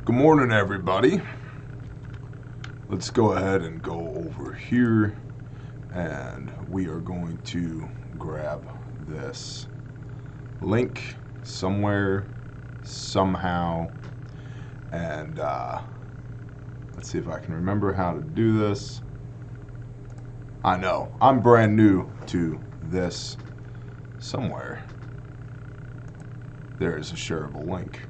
Good morning, everybody. Let's go ahead and go over here, and we are going to grab this link somewhere, somehow, and let's see if I can remember how to do this. I know, I'm brand new to this. Somewhere there is a shareable link.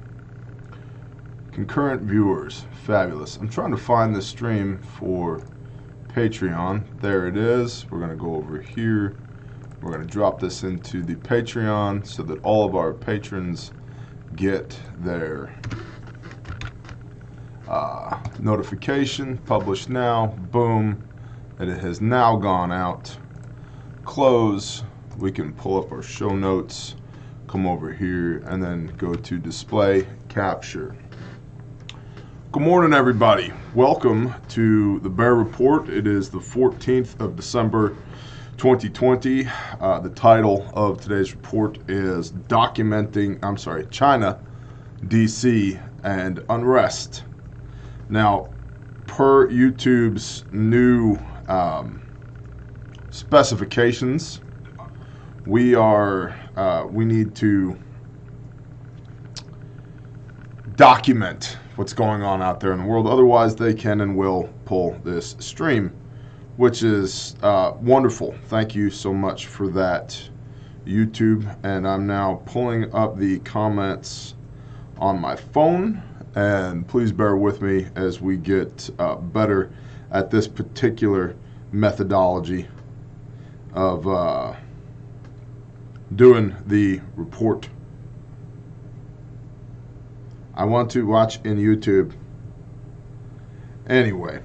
Concurrent viewers, fabulous. I'm trying to find the stream for Patreon. There it is. We're going to go over here. We're going to drop this into the Patreon so that all of our patrons get their notification. Publish now. Boom. And it has now gone out. Close. We can pull up our show notes, come over here, and then go to display capture. Good morning, everybody. Welcome to the Bear Report. It is the 14th of December 2020. The title of today's report is China, DC, and Unrest. Now, per YouTube's new specifications, we need to document what's going on out there in the world. Otherwise, they can and will pull this stream, which is wonderful. Thank you so much for that, YouTube. And I'm now pulling up the comments on my phone. And please bear with me as we get better at this particular methodology of doing the report. I want to watch in YouTube. Anyway,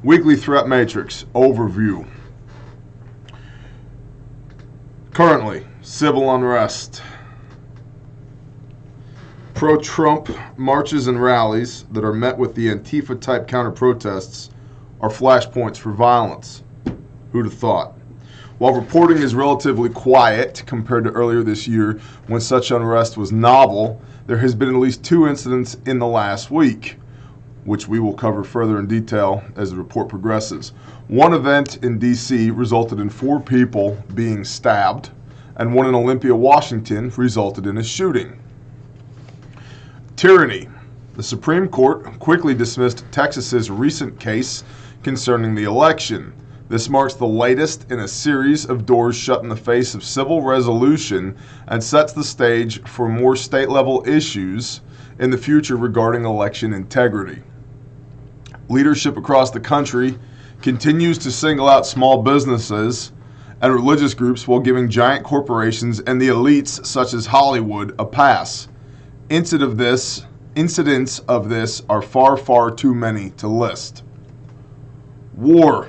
weekly threat matrix overview. Currently, civil unrest. Pro-Trump marches and rallies that are met with the Antifa-type counter-protests are flashpoints for violence. Who'd have thought? While reporting is relatively quiet compared to earlier this year when such unrest was novel, there has been at least 2 incidents in the last week, which we will cover further in detail as the report progresses. One event in DC resulted in 4 people being stabbed, and one in Olympia, Washington resulted in a shooting. Tyranny. The Supreme Court quickly dismissed Texas's recent case concerning the election. This marks the latest in a series of doors shut in the face of civil resolution and sets the stage for more state-level issues in the future regarding election integrity. Leadership across the country continues to single out small businesses and religious groups while giving giant corporations and the elites, such as Hollywood, a pass. Incidents of this are far, far too many to list. War.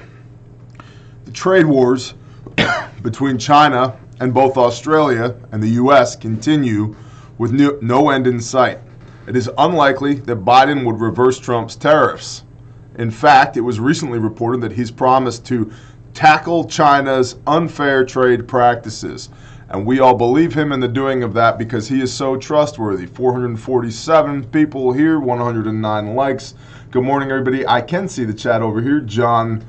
The trade wars between China and both Australia and the U.S. continue with no end in sight. It is unlikely that Biden would reverse Trump's tariffs. In fact, it was recently reported that he's promised to tackle China's unfair trade practices. And we all believe him in the doing of that because he is so trustworthy. 447 people here, 109 likes. Good morning, everybody. I can see the chat over here. John,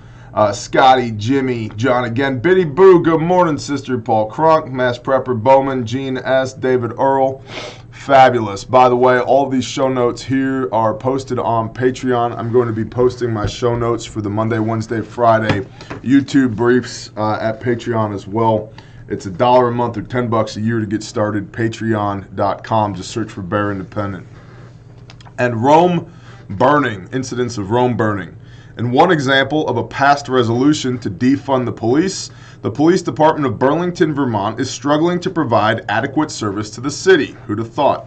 Scotty, Jimmy, John again, Biddy Boo, good morning, Sister Paul Cronk, Mass Prepper Bowman, Gene S, David Earl, fabulous. By the way, all of these show notes here are posted on Patreon. I'm going to be posting my show notes for the Monday, Wednesday, Friday YouTube briefs at Patreon as well. It's $1 a month or $10 a year to get started. Patreon.com. Just search for Bear Independent. And Rome burning, incidents of Rome burning. In one example of a past resolution to defund the police department of Burlington, Vermont is struggling to provide adequate service to the city. Who'd have thought?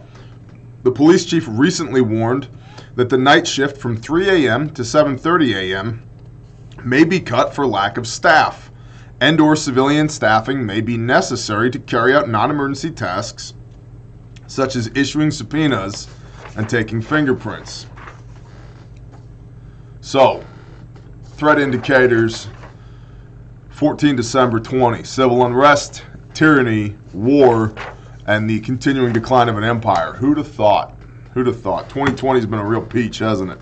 The police chief recently warned that the night shift from 3 a.m. to 7:30 a.m. may be cut for lack of staff, and/or civilian staffing may be necessary to carry out non-emergency tasks such as issuing subpoenas and taking fingerprints. So, threat indicators, 14 December 20, civil unrest, tyranny, war, and the continuing decline of an empire. Who'd have thought? Who'd have thought? 2020 has been a real peach, hasn't it?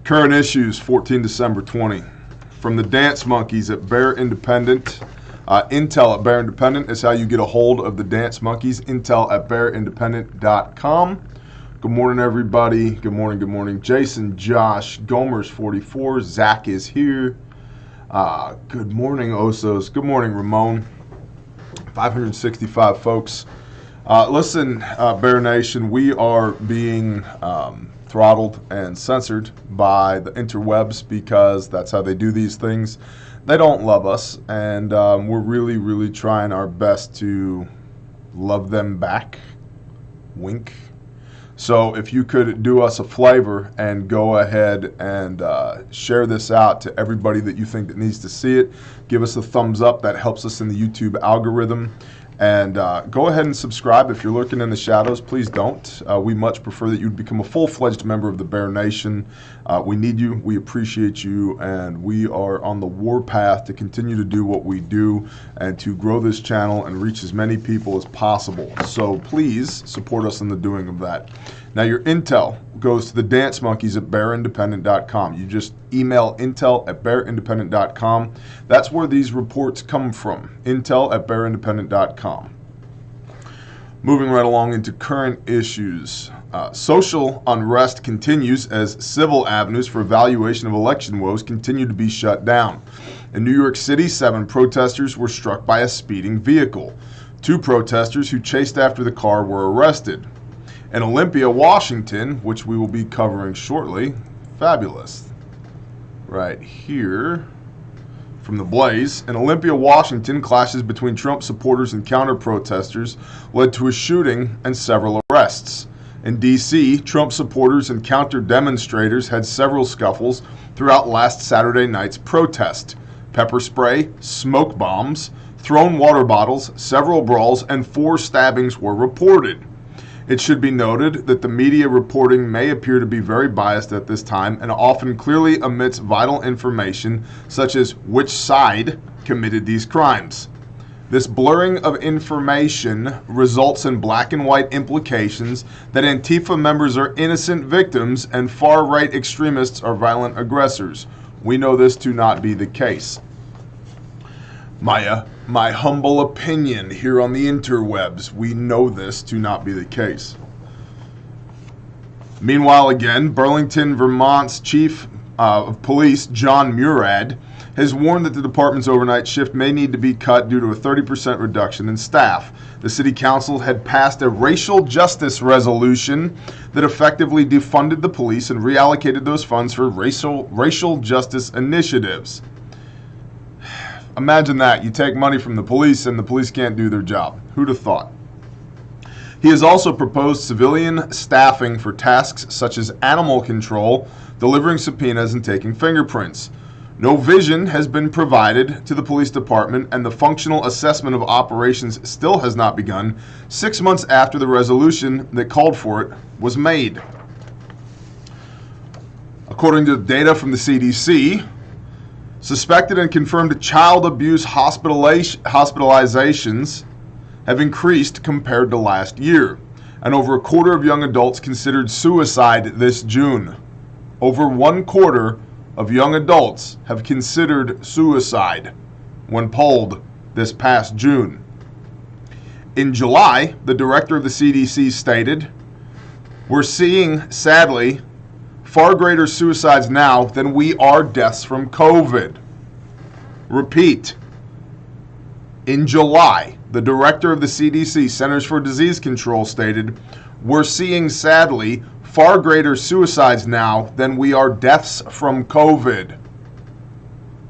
Current issues, 14 December 20. From the Dance Monkeys at Bear Independent. Intel at Bear Independent is how you get a hold of the Dance Monkeys. Intel at bearindependent.com. Good morning, everybody. Good morning, good morning. Jason, Josh, Gomer's 44. Zach is here. Good morning, Osos. Good morning, Ramon. 565 folks. Listen, Bear Nation, we are being throttled and censored by the interwebs because that's how they do these things. They don't love us, and we're really, really trying our best to love them back. Wink. So if you could do us a favor and go ahead and share this out to everybody that you think that needs to see it, give us a thumbs up. That helps us in the YouTube algorithm. And go ahead and subscribe. If you're lurking in the shadows, please don't. We much prefer that you become a full-fledged member of the Bear Nation. We need you. We appreciate you. And we are on the warpath to continue to do what we do and to grow this channel and reach as many people as possible. So please support us in the doing of that. Now, your intel goes to the Dance Monkeys at bearindependent.com. You just email intel at bearindependent.com. That's where these reports come from. Intel at bearindependent.com. Moving right along into current issues. Social unrest continues as civil avenues for evaluation of election woes continue to be shut down. In New York City, 7 protesters were struck by a speeding vehicle. 2 protesters who chased after the car were arrested. In Olympia, Washington, which we will be covering shortly, fabulous, right here from the Blaze. In Olympia, Washington, clashes between Trump supporters and counter-protesters led to a shooting and several arrests. In D.C., Trump supporters and counter-demonstrators had several scuffles throughout last Saturday night's protest. Pepper spray, smoke bombs, thrown water bottles, several brawls, and 4 stabbings were reported. It should be noted that the media reporting may appear to be very biased at this time and often clearly omits vital information such as which side committed these crimes. This blurring of information results in black and white implications that Antifa members are innocent victims and far-right extremists are violent aggressors. We know this to not be the case. My humble opinion here on the interwebs, we know this to not be the case. Meanwhile, again, Burlington, Vermont's chief of police, John Murad, has warned that the department's overnight shift may need to be cut due to a 30% reduction in staff. The city council had passed a racial justice resolution that effectively defunded the police and reallocated those funds for racial justice initiatives. Imagine that. You take money from the police and the police can't do their job. Who'd have thought? He has also proposed civilian staffing for tasks such as animal control, delivering subpoenas, and taking fingerprints. No vision has been provided to the police department, and the functional assessment of operations still has not begun 6 months after the resolution that called for it was made. According to data from the CDC, suspected and confirmed child abuse hospitalizations have increased compared to last year, and over a quarter of young adults considered suicide this June. Over 1/4 of young adults have considered suicide when polled this past June. In July, the director of the CDC stated, "We're seeing, sadly, far greater suicides now than we are deaths from COVID." Repeat. In July, the director of the CDC, Centers for Disease Control, stated, "We're seeing, sadly, far greater suicides now than we are deaths from COVID."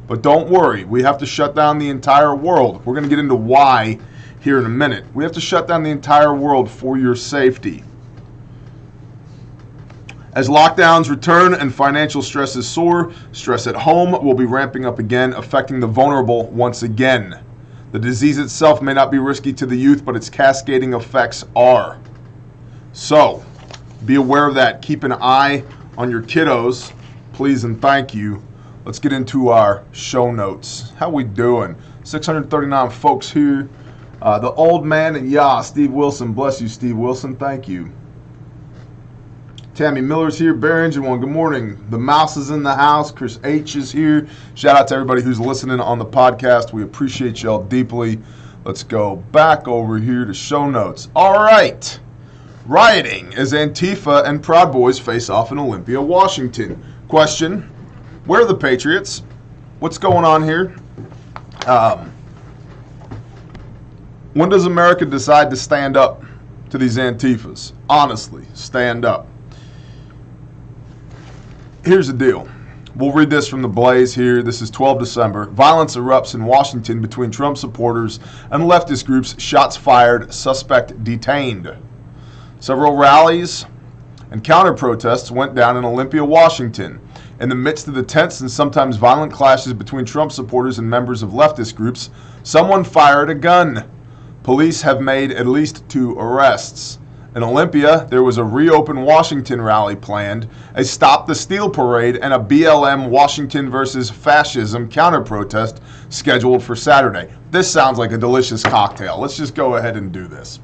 But don't worry, we have to shut down the entire world. We're going to get into why here in a minute. We have to shut down the entire world for your safety. As lockdowns return and financial stresses soar, stress at home will be ramping up again, affecting the vulnerable once again. The disease itself may not be risky to the youth, but its cascading effects are. So, be aware of that. Keep an eye on your kiddos, please and thank you. Let's get into our show notes. How we doing? 639 folks here. The old man and Steve Wilson. Bless you, Steve Wilson. Thank you. Tammy Miller's here. Bear Engine One, good morning. The Mouse is in the house. Chris H is here. Shout out to everybody who's listening on the podcast. We appreciate y'all deeply. Let's go back over here to show notes. All right. Rioting as Antifa and Proud Boys face off in Olympia, Washington. Question, where are the Patriots? What's going on here? When does America decide to stand up to these Antifas? Honestly, stand up. Here's the deal. We'll read this from the Blaze here. This is 12 December. Violence erupts in Washington between Trump supporters and leftist groups. Shots fired. Suspect detained. Several rallies and counter-protests went down in Olympia, Washington. In the midst of the tense and sometimes violent clashes between Trump supporters and members of leftist groups, someone fired a gun. Police have made at least 2 arrests. In Olympia, there was a Reopen Washington rally planned, a Stop the Steal parade, and a BLM Washington versus Fascism counter-protest scheduled for Saturday. This sounds like a delicious cocktail. Let's just go ahead and do this.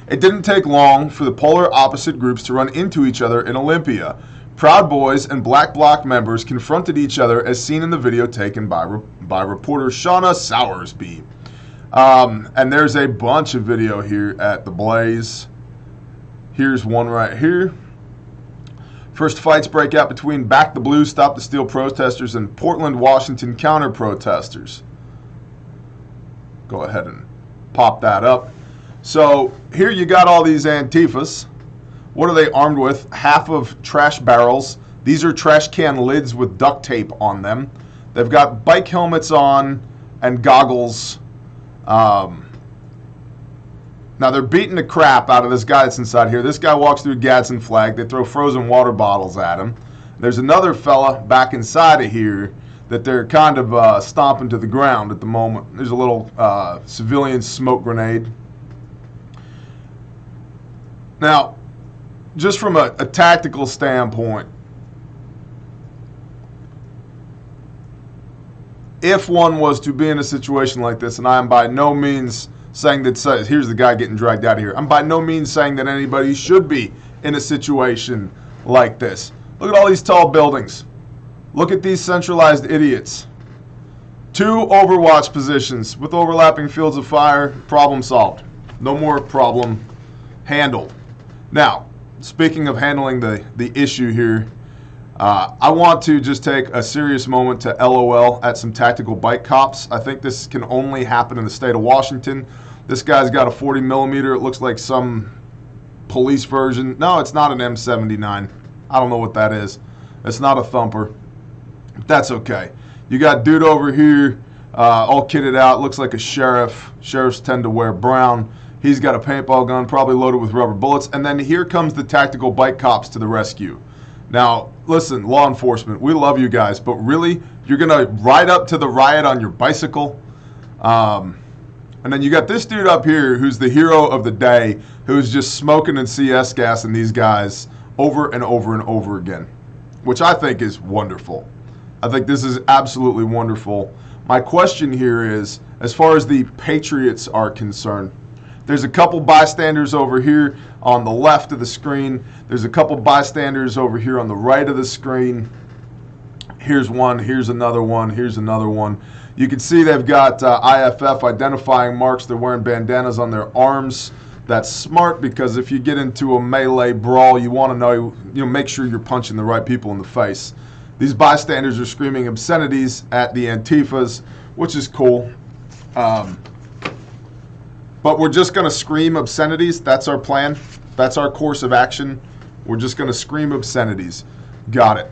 It didn't take long for the polar opposite groups to run into each other in Olympia. Proud Boys and Black Bloc members confronted each other as seen in the video taken by reporter Shauna Sowersby. And there's a bunch of video here at the Blaze. Here's one right here. First fights break out between Back the Blue, Stop the Steal protesters and Portland, Washington counter-protesters. Go ahead and pop that up. So here you got all these Antifas. What are they armed with? Half of trash barrels. These are trash can lids with duct tape on them. They've got bike helmets on and goggles. Now they're beating the crap out of this guy that's inside here. This guy walks through Gadsden flag. They throw frozen water bottles at him. There's another fella back inside of here that they're kind of stomping to the ground at the moment. There's a little civilian smoke grenade. Now, just from a tactical standpoint, if one was to be in a situation like this, and I am by no means saying that, here's the guy getting dragged out of here. I'm by no means saying that anybody should be in a situation like this. Look at all these tall buildings. Look at these centralized idiots. 2 overwatch positions with overlapping fields of fire. Problem solved. No more problem handled. Now, speaking of handling the issue here, I want to just take a serious moment to LOL at some tactical bike cops. I think this can only happen in the state of Washington. This guy's got a 40 millimeter. It looks like some police version. No, it's not an M79. I don't know what that is. It's not a thumper. That's okay. You got dude over here, all kitted out. Looks like a sheriff. Sheriffs tend to wear brown. He's got a paintball gun, probably loaded with rubber bullets. And then here comes the tactical bike cops to the rescue. Now, listen, law enforcement, we love you guys, but really, you're going to ride up to the riot on your bicycle? And then you got this dude up here who's the hero of the day, who's just smoking and CS gassing these guys over and over and over again, which I think is wonderful. I think this is absolutely wonderful. My question here is, as far as the Patriots are concerned, there's a couple bystanders over here on the left of the screen. There's a couple bystanders over here on the right of the screen. Here's one, here's another one, here's another one. You can see they've got IFF identifying marks. They're wearing bandanas on their arms. That's smart because if you get into a melee brawl, you want to know, make sure you're punching the right people in the face. These bystanders are screaming obscenities at the Antifas, which is cool. But we're just going to scream obscenities. That's our plan. That's our course of action. We're just going to scream obscenities. Got it.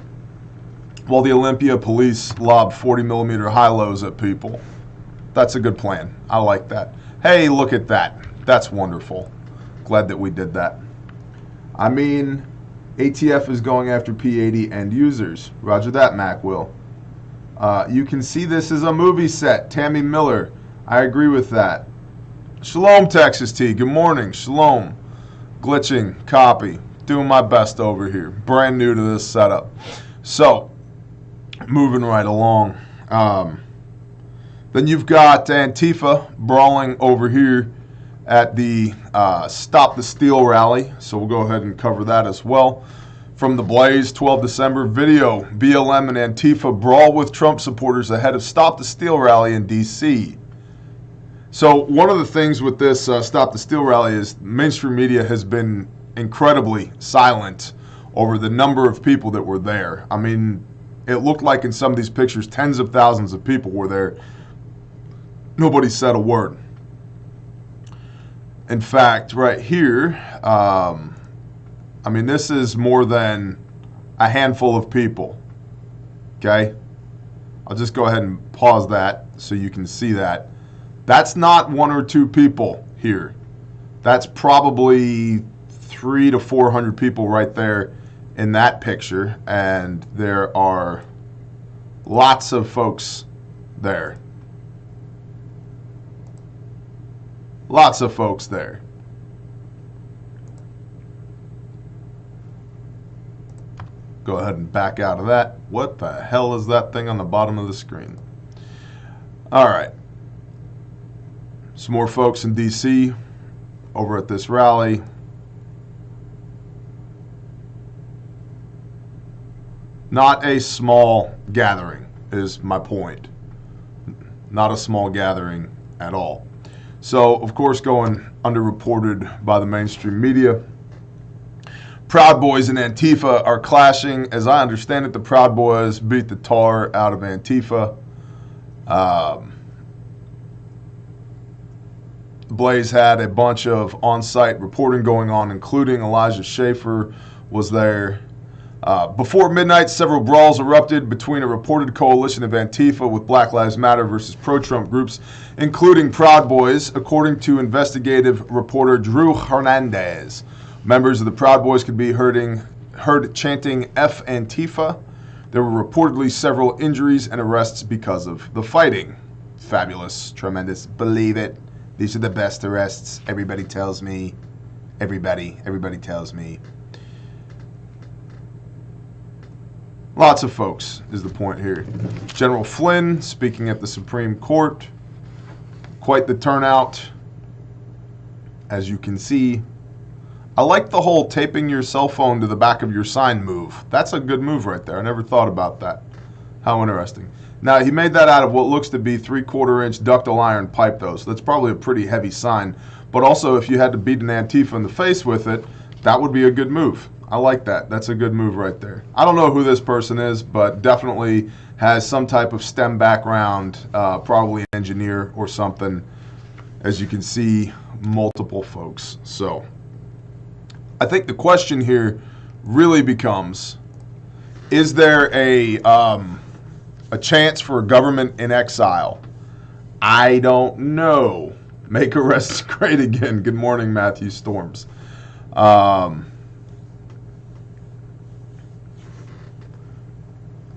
While the Olympia police lob 40 millimeter high-lows at people. That's a good plan. I like that. Hey, look at that. That's wonderful. Glad that we did that. I mean, ATF is going after P80 end users. Roger that, Mac will. You can see this as a movie set. Tammy Miller. I agree with that. Shalom, Texas T. Good morning. Shalom. Glitching. Copy. Doing my best over here. Brand new to this setup. So, moving right along. Then you've got Antifa brawling over here at the Stop the Steal rally, so we'll go ahead and cover that as well. From the Blaze, 12 December video, BLM and Antifa brawl with Trump supporters ahead of Stop the Steal rally in D.C. So one of the things with this Stop the Steal rally is mainstream media has been incredibly silent over the number of people that were there. I mean, it looked like in some of these pictures, tens of thousands of people were there. Nobody said a word. In fact, right here, I mean, this is more than a handful of people, okay? I'll just go ahead and pause that so you can see that. That's not 1 or 2 people here. That's probably 300 to 400 people right there in that picture, and there are lots of folks there. Lots of folks there. Go ahead and back out of that. What the hell is that thing on the bottom of the screen? All right. Some more folks in D.C. over at this rally. Not a small gathering is my point. Not a small gathering at all. So, of course, going underreported by the mainstream media. Proud Boys and Antifa are clashing. As I understand it, the Proud Boys beat the tar out of Antifa. Blaze had a bunch of on-site reporting going on, including Elijah Schaefer was there. Before midnight, several brawls erupted between a reported coalition of Antifa with Black Lives Matter versus pro-Trump groups, including Proud Boys, according to investigative reporter Drew Hernandez. Members of the Proud Boys could be heard chanting F Antifa. There were reportedly several injuries and arrests because of the fighting. Fabulous, tremendous, believe it. These are the best arrests. Everybody tells me. Everybody tells me. Lots of folks is the point here. General Flynn speaking at the Supreme Court. Quite the turnout, as you can see. I like the whole taping your cell phone to the back of your sign move. That's a good move right there. I never thought about that. How interesting. Now, he made that out of what looks to be 3/4 inch ductile iron pipe, though, so that's probably a pretty heavy sign. But also, if you had to beat an Antifa in the face with it, that would be a good move. I like that. That's a good move right there. I don't know who this person is, but definitely has some type of STEM background, probably an engineer or something. As you can see, multiple folks. So, I think the question here really becomes, is there a chance for a government in exile? I don't know. Make arrests great again. Good morning, Matthew Storms.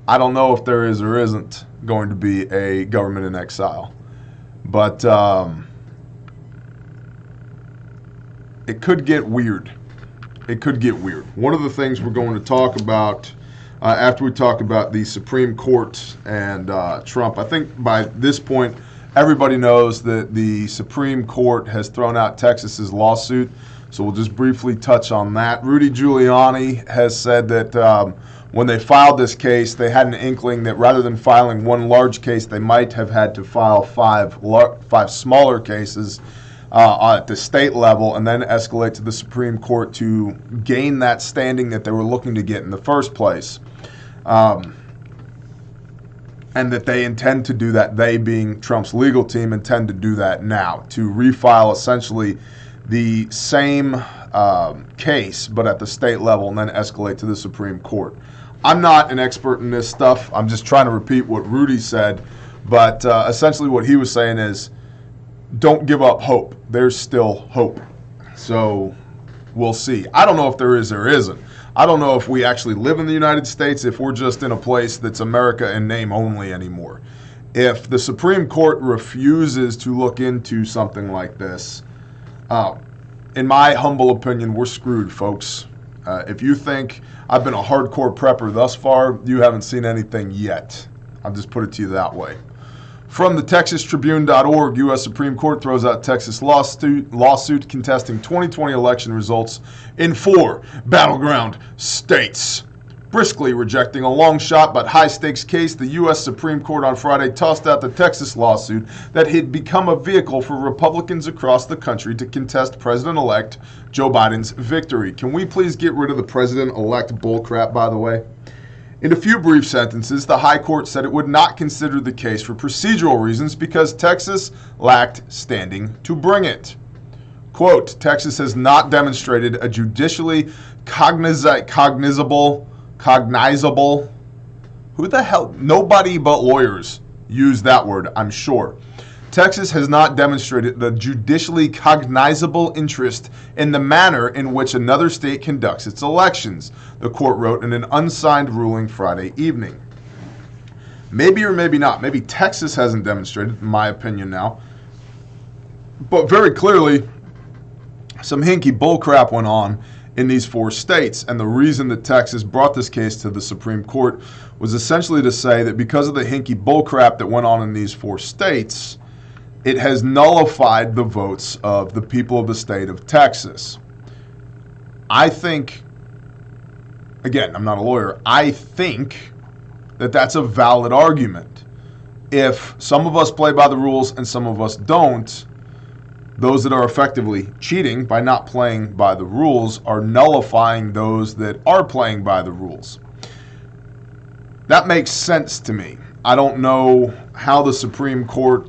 I don't know if there is or isn't going to be a government in exile, but it could get weird. It could get weird. One of the things we're going to talk about after we talk about the Supreme Court and Trump, I think by this point everybody knows that the Supreme Court has thrown out Texas's lawsuit, so we'll just briefly touch on that. Rudy Giuliani has said that when they filed this case, they had an inkling that rather than filing one large case, they might have had to file five smaller cases at the state level and then escalate to the Supreme Court to gain that standing that they were looking to get in the first place. And that they intend to do that, they being Trump's legal team, intend to do that now, to refile essentially the same case, but at the state level, and then escalate to the Supreme Court. I'm not an expert in this stuff. I'm just trying to repeat what Rudy said, but essentially what he was saying is, don't give up hope. There's still hope. So we'll see. I don't know if there is or isn't. I don't know if we actually live in the United States, if we're just in a place that's America in name only anymore. If the Supreme Court refuses to look into something like this, in my humble opinion, we're screwed, folks. If you think I've been a hardcore prepper thus far, you haven't seen anything yet. I'll just put it to you that way. From the TexasTribune.org, U.S. Supreme Court throws out Texas lawsuit contesting 2020 election results in 4 battleground states. Briskly rejecting a long-shot but high-stakes case, the U.S. Supreme Court on Friday tossed out the Texas lawsuit that had become a vehicle for Republicans across the country to contest President-elect Joe Biden's victory. Can we please get rid of the President-elect bullcrap, by the way? In a few brief sentences, the High Court said it would not consider the case for procedural reasons because Texas lacked standing to bring it. Quote, Texas has not demonstrated a judicially cognizable, who the hell, nobody but lawyers use that word, I'm sure. Texas has not demonstrated the judicially cognizable interest in the manner in which another state conducts its elections, the court wrote in an unsigned ruling Friday evening. Maybe or maybe not. Maybe Texas hasn't demonstrated, in my opinion now. But very clearly, some hinky bullcrap went on in these 4 states. And the reason that Texas brought this case to the Supreme Court was essentially to say that because of the hinky bullcrap that went on in these 4 states, it has nullified the votes of the people of the state of Texas. I think, again, I'm not a lawyer, I think that that's a valid argument. If some of us play by the rules and some of us don't, those that are effectively cheating by not playing by the rules are nullifying those that are playing by the rules. That makes sense to me. I don't know how the Supreme Court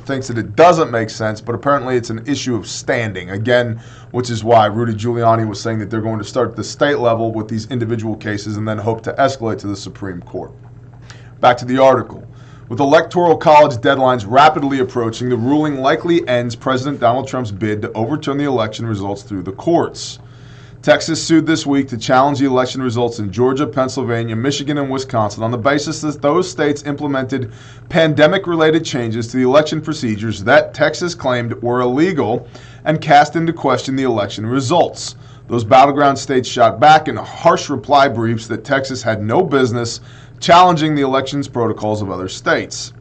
thinks that it doesn't make sense, but apparently it's an issue of standing. Again, which is why Rudy Giuliani was saying that they're going to start at the state level with these individual cases and then hope to escalate to the Supreme Court. Back to the article. With electoral college deadlines rapidly approaching, the ruling likely ends President Donald Trump's bid to overturn the election results through the courts. Texas sued this week to challenge the election results in Georgia, Pennsylvania, Michigan, and Wisconsin on the basis that those states implemented pandemic-related changes to the election procedures that Texas claimed were illegal and cast into question the election results. Those battleground states shot back in harsh reply briefs that Texas had no business challenging the elections protocols of other states.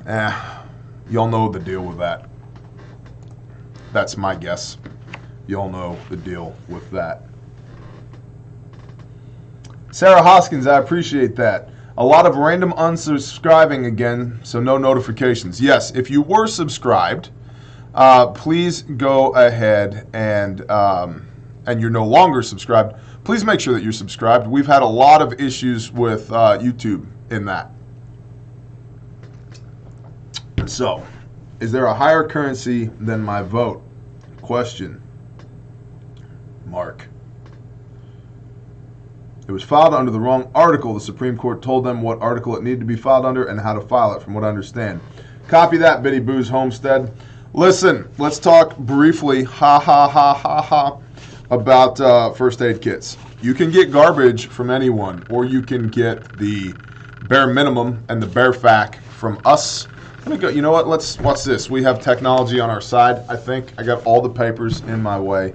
Y'all know the deal with that. That's my guess. Y'all know the deal with that. Sarah Hoskins, I appreciate that. A lot of random unsubscribing again, so no notifications. Yes, if you were subscribed, please go ahead and you're no longer subscribed, please make sure that you're subscribed. We've had a lot of issues with YouTube in that. So, is there a higher currency than my vote? Question. Mark. It was filed under the wrong article. The Supreme Court told them what article it needed to be filed under and how to file it, from what I understand. Copy that, Biddy Boo's Homestead. Listen, let's talk briefly, about first aid kits. You can get garbage from anyone, or you can get the bare minimum and the bare fac from us. Let me go. You know what? Let's watch this. We have technology on our side, I think. I got all the papers in my way.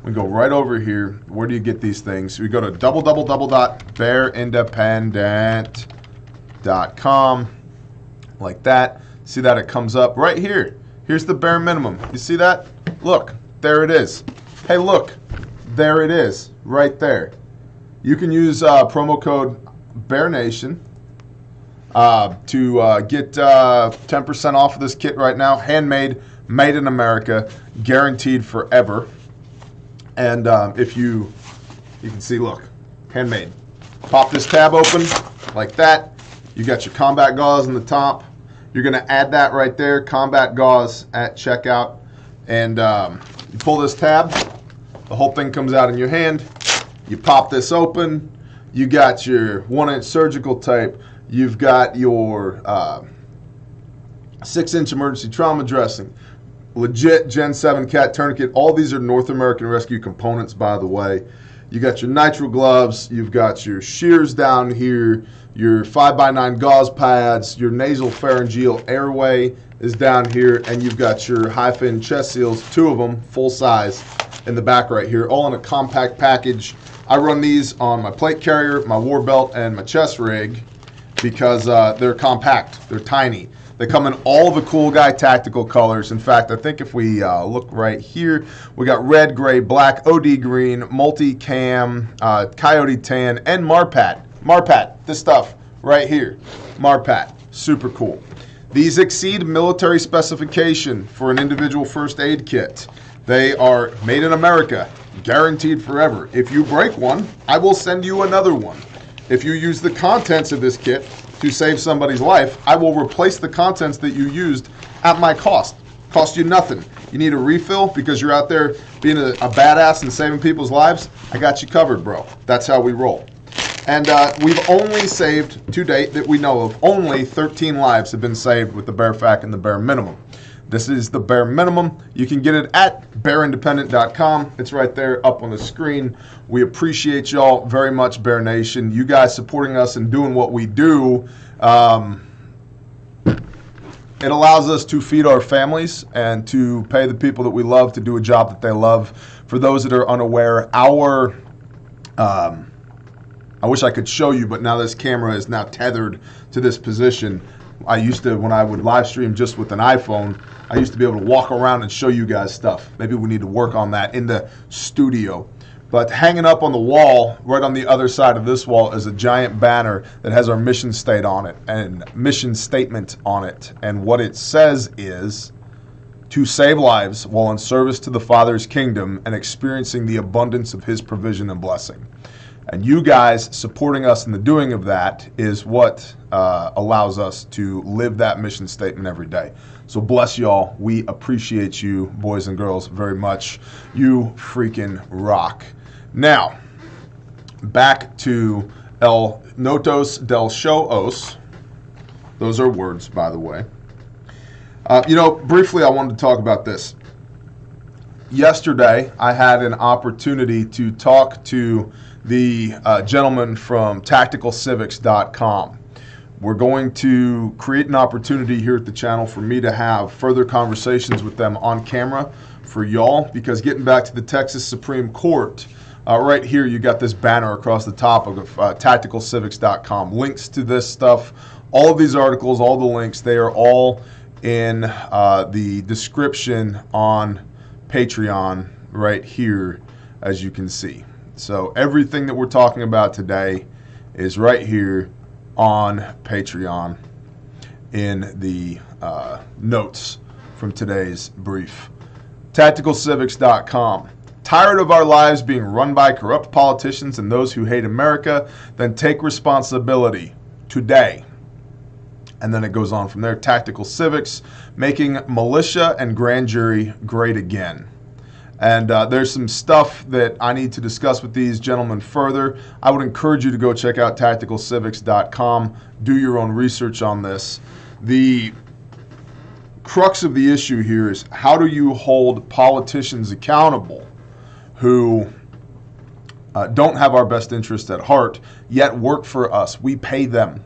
We go right over here. Where do you get these things? We go to www.bareindependent.com, like that. See that? It comes up right here. Here's the bare minimum. You see that? Look, there it is. Hey, look, there it is, right there. You can use promo code BareNation to get 10% off of this kit right now. Handmade, made in America, guaranteed forever. And if you can see, look, handmade. Pop this tab open like that. You got your combat gauze in the top. You're going to add that right there, combat gauze at checkout. And you pull this tab. The whole thing comes out in your hand. You pop this open. You got your 1-inch surgical tape. You've got your 6-inch emergency trauma dressing. Legit Gen 7 cat tourniquet. All these are North American Rescue components, by the way. You got your nitrile gloves. You've got your shears down here. Your 5x9 gauze pads. Your nasal pharyngeal airway is down here. And you've got your high-fin chest seals, 2 of them, full size, in the back right here, all in a compact package. I run these on my plate carrier, my war belt, and my chest rig. because they're compact, they're tiny. They come in all the cool guy tactical colors. In fact, I think if we look right here, we got red, gray, black, OD green, multicam, coyote tan, and Marpat. Marpat, this stuff right here. Marpat, super cool. These exceed military specification for an individual first aid kit. They are made in America, guaranteed forever. If you break one, I will send you another one. If you use the contents of this kit to save somebody's life, I will replace the contents that you used at my cost. Cost you nothing. You need a refill because you're out there being a badass and saving people's lives? I got you covered, bro. That's how we roll. And we've only saved, to date that we know of, only 13 lives have been saved with the bare fact and the bare minimum. This is the bare minimum. You can get it at bearindependent.com. It's right there up on the screen. We appreciate y'all very much, Bear Nation. You guys supporting us and doing what we do. It allows us to feed our families and to pay the people that we love to do a job that they love. For those that are unaware, our... I wish I could show you, but now this camera is now tethered to this position. I used to, when I would live stream just with an iPhone, I used to be able to walk around and show you guys stuff. Maybe we need to work on that in the studio. But hanging up on the wall, right on the other side of this wall, is a giant banner that has our mission statement on it. And what it says is, to save lives while in service to the Father's kingdom and experiencing the abundance of His provision and blessing. And you guys supporting us in the doing of that is what allows us to live that mission statement every day. So bless y'all. We appreciate you, boys and girls, very much. You freaking rock. Now, back to El Notos del Shows. Those are words, by the way. Briefly, I wanted to talk about this. Yesterday, I had an opportunity to talk to the gentleman from tacticalcivics.com. We're going to create an opportunity here at the channel for me to have further conversations with them on camera for y'all, because getting back to the Texas Supreme Court, right here you got this banner across the top of tacticalcivics.com. Links to this stuff, all of these articles, all the links, they are all in the description on Patreon right here, as you can see. So everything that we're talking about today is right here on Patreon in the notes from today's brief. Tacticalcivics.com. Tired of our lives being run by corrupt politicians and those who hate America? Then take responsibility today. And then it goes on from there. Tactical Civics, making militia and grand jury great again. And there's some stuff that I need to discuss with these gentlemen further. I would encourage you to go check out tacticalcivics.com. Do your own research on this. The crux of the issue here is, how do you hold politicians accountable who don't have our best interest at heart, yet work for us? We pay them.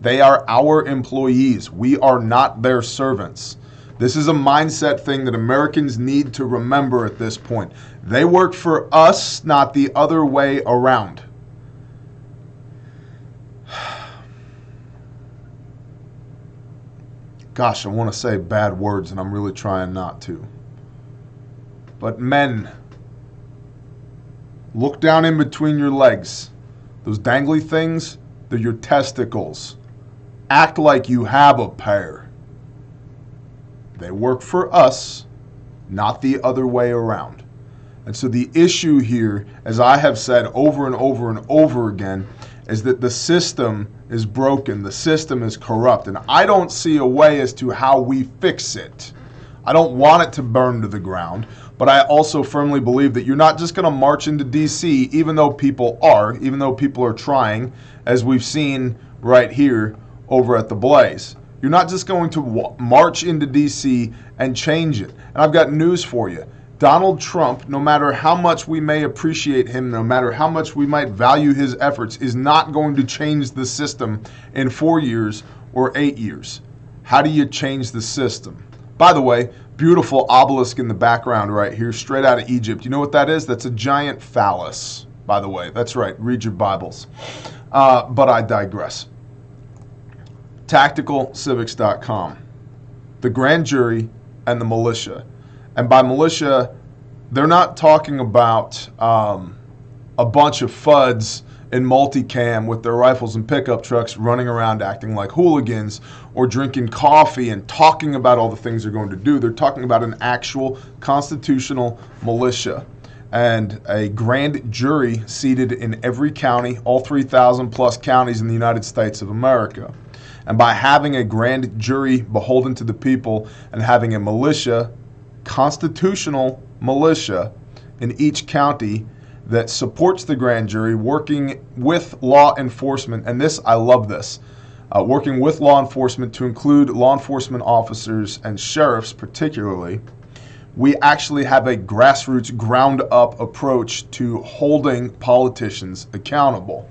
They are our employees. We are not their servants. This is a mindset thing that Americans need to remember at this point. They work for us, not the other way around. Gosh, I want to say bad words, and I'm really trying not to. But men, look down in between your legs. Those dangly things, they're your testicles. Act like you have a pair. They work for us, not the other way around. And so the issue here, as I have said over and over and over again, is that the system is broken, the system is corrupt, and I don't see a way as to how we fix it. I don't want it to burn to the ground, but I also firmly believe that you're not just going to march into DC, even though people are trying, as we've seen right here over at the Blaze. You're not just going to march into DC and change it. And I've got news for you. Donald Trump, no matter how much we may appreciate him, no matter how much we might value his efforts, is not going to change the system in 4 years or 8 years. How do you change the system? By the way, beautiful obelisk in the background right here, straight out of Egypt. You know what that is? That's a giant phallus, by the way. That's right. Read your Bibles. But I digress. tacticalcivics.com. The grand jury and the militia. And by militia, they're not talking about a bunch of FUDs in multicam with their rifles and pickup trucks running around acting like hooligans or drinking coffee and talking about all the things they're going to do. They're talking about an actual constitutional militia and a grand jury seated in every county, all 3,000 plus counties in the United States of America. And by having a grand jury beholden to the people and having a militia, constitutional militia in each county that supports the grand jury, working with law enforcement, and this, I love this, working with law enforcement to include law enforcement officers and sheriffs particularly, we actually have a grassroots, ground-up approach to holding politicians accountable.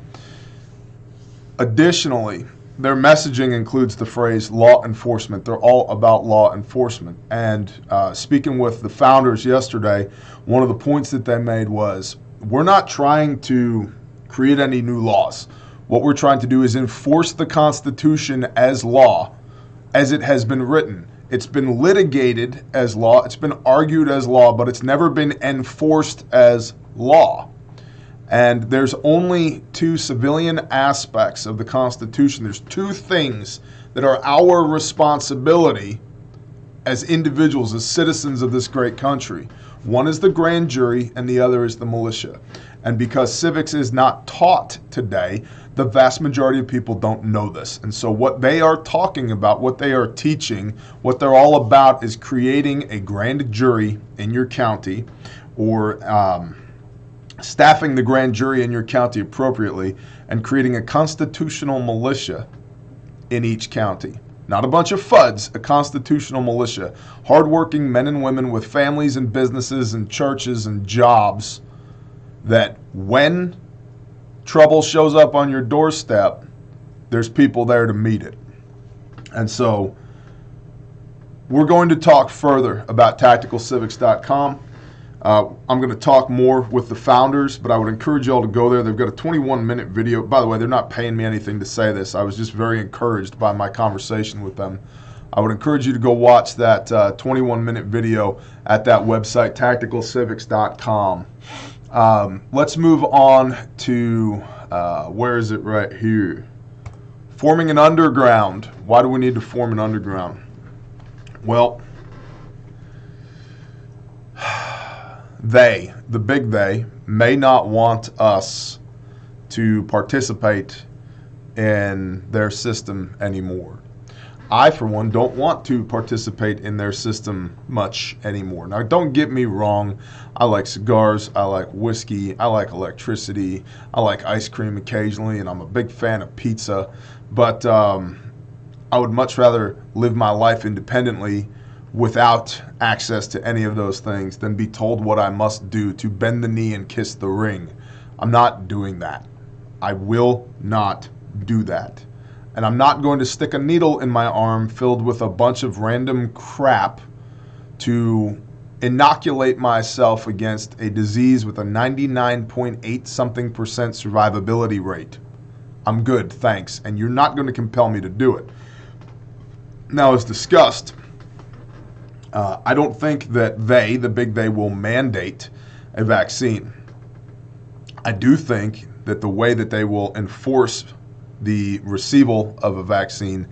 Additionally, their messaging includes the phrase law enforcement. They're all about law enforcement. And speaking with the founders yesterday, one of the points that they made was, we're not trying to create any new laws. What we're trying to do is enforce the Constitution as law, as it has been written. It's been litigated as law, it's been argued as law, but it's never been enforced as law. And there's only two civilian aspects of the Constitution. There's two things that are our responsibility as individuals, as citizens of this great country. One is the grand jury and the other is the militia. And because civics is not taught today, the vast majority of people don't know this. And so what they are talking about, what they are teaching, what they're all about is creating a grand jury in your county, or staffing the grand jury in your county appropriately, and creating a constitutional militia in each county. Not a bunch of FUDs, a constitutional militia. Hardworking men and women with families and businesses and churches and jobs that when trouble shows up on your doorstep, there's people there to meet it. And so we're going to talk further about tacticalcivics.com. I'm going to talk more with the founders, but I would encourage you all to go there. They've got a 21-minute video. By the way, they're not paying me anything to say this. I was just very encouraged by my conversation with them. I would encourage you to go watch that 21-minute video at that website, tacticalcivics.com. Let's move on to, where is it right here? Forming an underground. Why do we need to form an underground? Well, they, the big they, may not want us to participate in their system anymore. I, for one, don't want to participate in their system much anymore. Now, don't get me wrong. I like cigars. I like whiskey. I like electricity. I like ice cream occasionally, and I'm a big fan of pizza. But I would much rather live my life independently without access to any of those things than be told what I must do to bend the knee and kiss the ring. I'm not doing that. I will not do that. And I'm not going to stick a needle in my arm filled with a bunch of random crap to inoculate myself against a disease with a 99.8 something % survivability rate. I'm good, thanks. And you're not going to compel me to do it. Now, as discussed, I don't think that they, the big they, will mandate a vaccine. I do think that the way that they will enforce the receival of a vaccine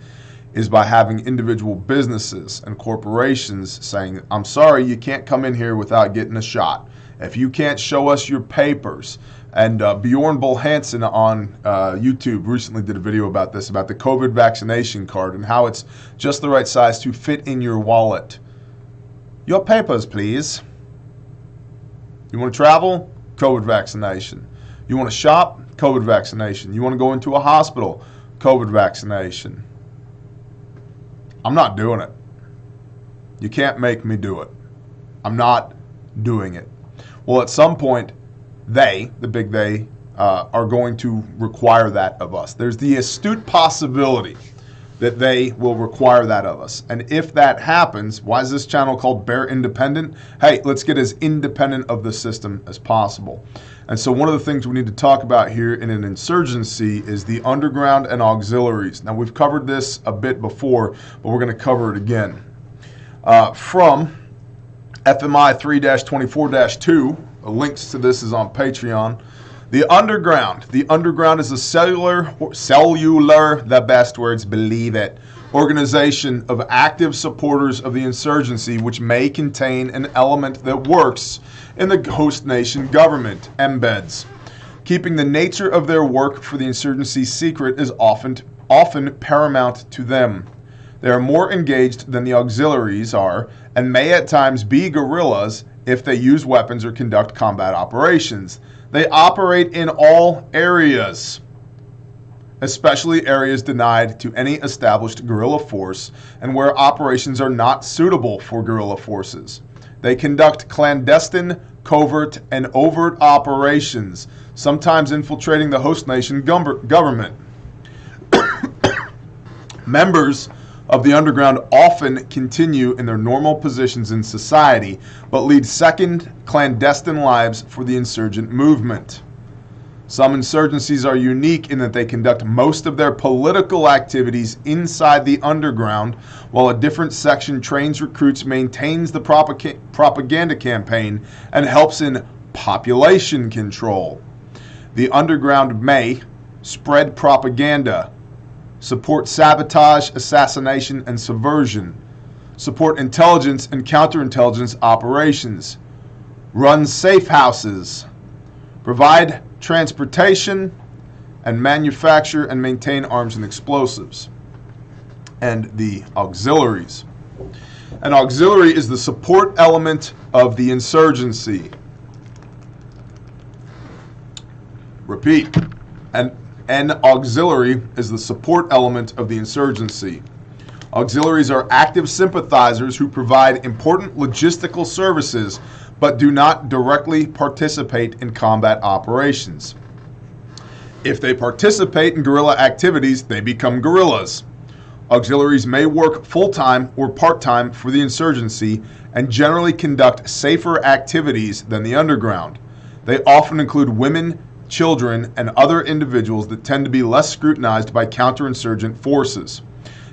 is by having individual businesses and corporations saying, I'm sorry, you can't come in here without getting a shot. If you can't show us your papers. And Bjorn Bull-Hansen on YouTube recently did a video about this, about the COVID vaccination card and how it's just the right size to fit in your wallet. Your papers, please. You want to travel? COVID vaccination. You want to shop? COVID vaccination. You want to go into a hospital? COVID vaccination. I'm not doing it. You can't make me do it. I'm not doing it. Well, at some point, they, the big they, are going to require that of us. There's the astute possibility that they will require that of us. And if that happens, why is this channel called Bear Independent? Hey, let's get as independent of the system as possible. And so one of the things we need to talk about here in an insurgency is the underground and auxiliaries. Now, we've covered this a bit before, but we're going to cover it again. From FMI 3-24-2, links to this is on Patreon. The underground is a cellular, the best words, believe it, organization of active supporters of the insurgency, which may contain an element that works in the host nation government, embeds. Keeping the nature of their work for the insurgency secret is often paramount to them. They are more engaged than the auxiliaries are, and may at times be guerrillas if they use weapons or conduct combat operations. They operate in all areas, especially areas denied to any established guerrilla force and where operations are not suitable for guerrilla forces. They conduct clandestine, covert, and overt operations, sometimes infiltrating the host nation government. Members of the underground often continue in their normal positions in society, but lead second, clandestine lives for the insurgent movement. Some insurgencies are unique in that they conduct most of their political activities inside the underground, while a different section trains recruits, maintains the propaganda campaign, and helps in population control. The underground may spread propaganda, support sabotage, assassination, and subversion, support intelligence and counterintelligence operations, run safe houses, provide transportation, and manufacture and maintain arms and explosives. And the auxiliaries. An auxiliary is the support element of the insurgency. Repeat. An auxiliary is the support element of the insurgency. Auxiliaries are active sympathizers who provide important logistical services but do not directly participate in combat operations. If they participate in guerrilla activities, they become guerrillas. Auxiliaries may work full-time or part-time for the insurgency and generally conduct safer activities than the underground. They often include women, children, and other individuals that tend to be less scrutinized by counterinsurgent forces.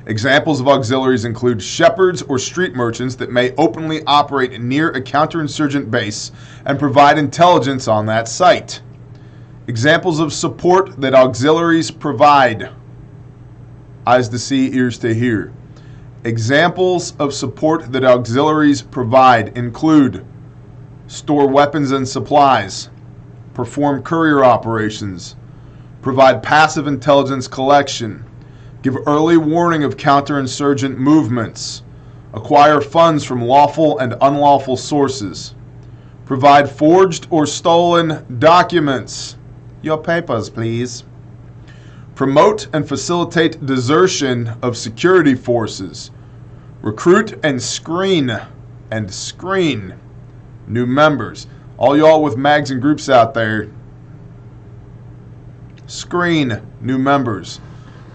Examples of auxiliaries include shepherds or street merchants that may openly operate near a counterinsurgent base and provide intelligence on that site. Examples of support that auxiliaries provide. Eyes to see, ears to hear. Examples of support that auxiliaries provide include store weapons and supplies, perform courier operations, provide passive intelligence collection, give early warning of counterinsurgent movements, acquire funds from lawful and unlawful sources, provide forged or stolen documents. Your papers, please. Promote and facilitate desertion of security forces, recruit and screen new members. All y'all with mags and groups out there, screen new members,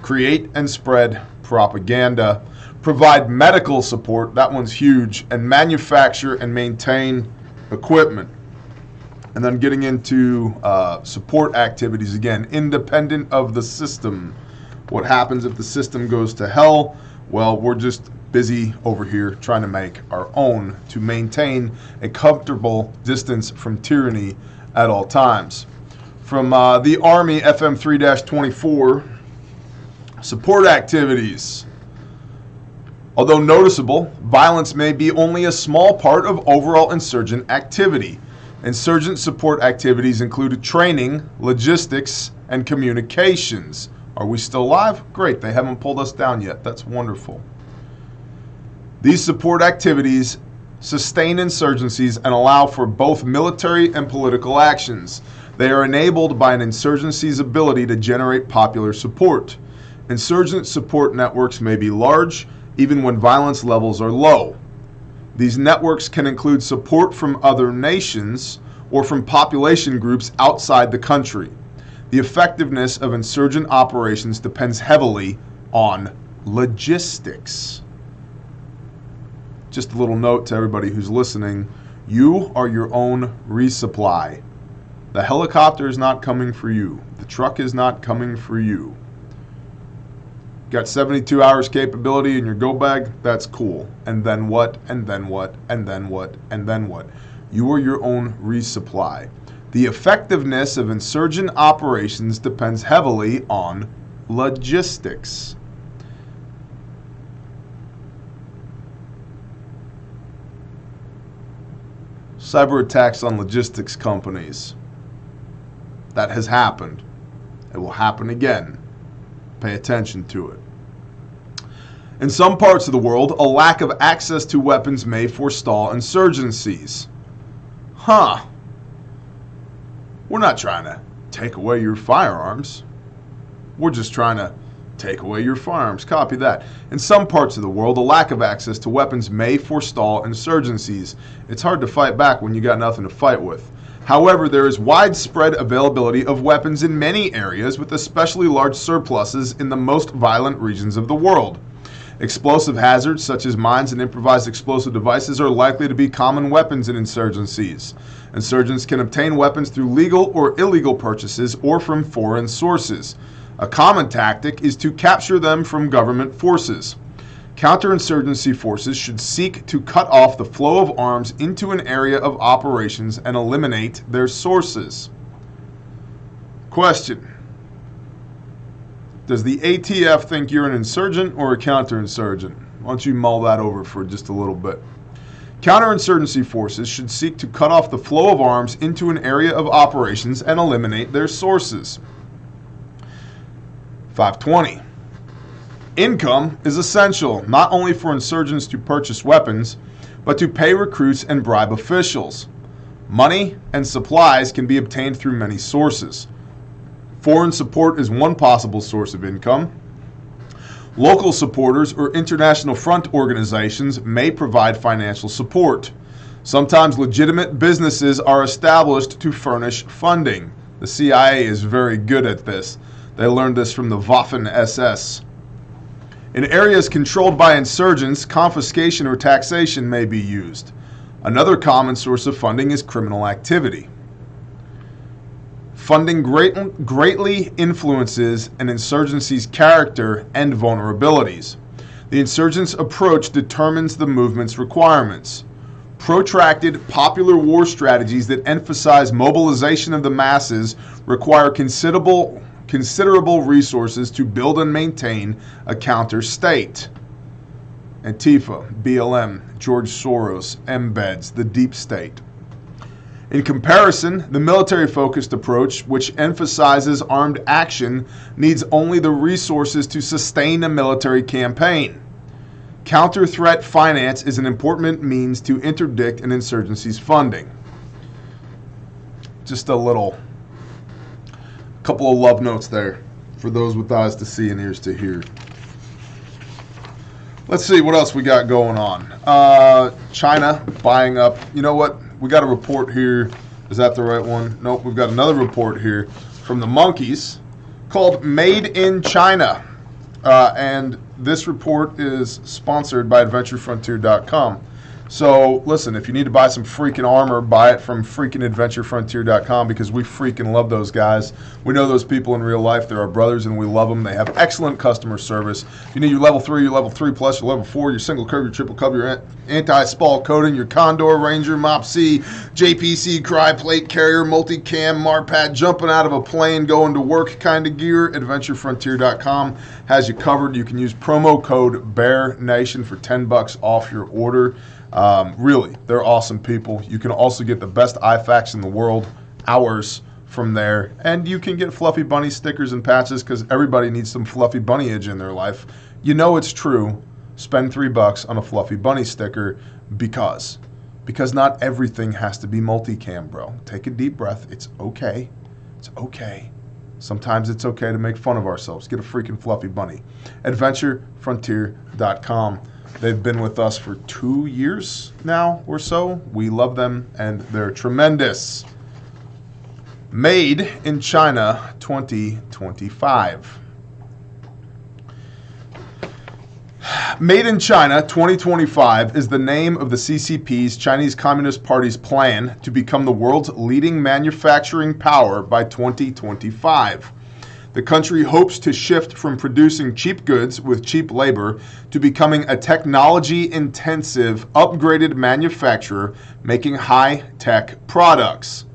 create and spread propaganda, provide medical support, that one's huge, and manufacture and maintain equipment. And then getting into support activities again, independent of the system. What happens if the system goes to hell? Well, we're just busy over here trying to make our own to maintain a comfortable distance from tyranny at all times. From the Army FM 3-24, support activities. Although noticeable, violence may be only a small part of overall insurgent activity. Insurgent support activities include training, logistics, and communications. Are we still live? Great, they haven't pulled us down yet. That's wonderful. These support activities sustain insurgencies and allow for both military and political actions. They are enabled by an insurgency's ability to generate popular support. Insurgent support networks may be large, even when violence levels are low. These networks can include support from other nations or from population groups outside the country. The effectiveness of insurgent operations depends heavily on logistics. Just a little note to everybody who's listening. You are your own resupply. The helicopter is not coming for you. The truck is not coming for you. Got 72 hours capability in your go bag? That's cool. And then what? And then what? And then what? And then what? You are your own resupply. The effectiveness of insurgent operations depends heavily on logistics. Cyber attacks on logistics companies. That has happened. It will happen again. Pay attention to it. In some parts of the world, a lack of access to weapons may forestall insurgencies. Huh. We're not trying to take away your firearms. We're just trying to take away your firearms. Copy that. In some parts of the world, a lack of access to weapons may forestall insurgencies. It's hard to fight back when you got nothing to fight with. However, there is widespread availability of weapons in many areas, with especially large surpluses in the most violent regions of the world. Explosive hazards such as mines and improvised explosive devices are likely to be common weapons in insurgencies. Insurgents can obtain weapons through legal or illegal purchases or from foreign sources. A common tactic is to capture them from government forces. Counterinsurgency forces should seek to cut off the flow of arms into an area of operations and eliminate their sources. Question: does the ATF think you're an insurgent or a counterinsurgent? Why don't you mull that over for just a little bit? Counterinsurgency forces should seek to cut off the flow of arms into an area of operations and eliminate their sources. 520. Income is essential, not only for insurgents to purchase weapons, but to pay recruits and bribe officials. Money and supplies can be obtained through many sources. Foreign support is one possible source of income. Local supporters or international front organizations may provide financial support. Sometimes legitimate businesses are established to furnish funding. The CIA is very good at this. They learned this from the Waffen-SS. In areas controlled by insurgents, confiscation or taxation may be used. Another common source of funding is criminal activity. Funding greatly influences an insurgency's character and vulnerabilities. The insurgent's approach determines the movement's requirements. Protracted popular war strategies that emphasize mobilization of the masses require considerable resources to build and maintain a counter-state. Antifa, BLM, George Soros, embeds the deep state. In comparison, the military-focused approach, which emphasizes armed action, needs only the resources to sustain a military campaign. Counter-threat finance is an important means to interdict an insurgency's funding. Just a couple of love notes there for those with eyes to see and ears to hear. Let's see what else we got going on. China buying up. You know what? We got a report here. Is that the right one? Nope. We've got another report here from the monkeys called Made in China. And this report is sponsored by AdventureFrontier.com. So listen, if you need to buy some freaking armor, buy it from freaking AdventureFrontier.com, because we freaking love those guys. We know those people in real life. They're our brothers and we love them. They have excellent customer service. If you need your level 3, your level 3 plus, your level 4, your single curve, your triple curve, your anti-spall coating, your Condor, Ranger, MOP-C, JPC, Cry Plate Carrier, Multicam, Marpad, jumping out of a plane, going to work kind of gear, AdventureFrontier.com has you covered. You can use promo code BEARNATION for $10 off your order. Really, they're awesome people. You can also get the best IFAKs in the world, ours, from there. And you can get fluffy bunny stickers and patches, because everybody needs some fluffy bunnyage in their life. You know it's true. Spend $3 on a fluffy bunny sticker because not everything has to be multicam, bro. Take a deep breath. It's okay. It's okay. Sometimes it's okay to make fun of ourselves. Get a freaking fluffy bunny. AdventureFrontier.com. They've been with us for 2 years now or so. We love them, and they're tremendous. Made in China 2025. Made in China 2025 is the name of the CCP's Chinese Communist Party's plan to become the world's leading manufacturing power by 2025. The country hopes to shift from producing cheap goods with cheap labor to becoming a technology-intensive, upgraded manufacturer making high-tech products.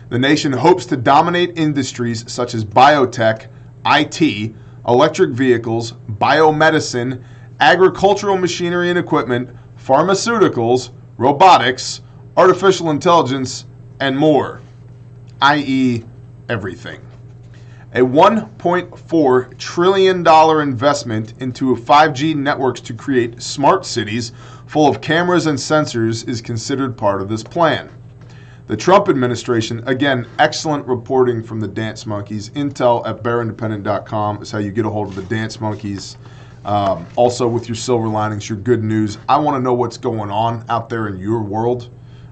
The nation hopes to dominate industries such as biotech, IT, electric vehicles, biomedicine, agricultural machinery and equipment, pharmaceuticals, robotics, artificial intelligence, and more, i.e., everything. A $1.4 trillion investment into 5G networks to create smart cities full of cameras and sensors is considered part of this plan. The Trump administration, again, excellent reporting from the Dance Monkeys. Intel at bearindependent.com is how you get a hold of the Dance Monkeys. Also, with your silver linings, your good news. I want to know what's going on out there in your world.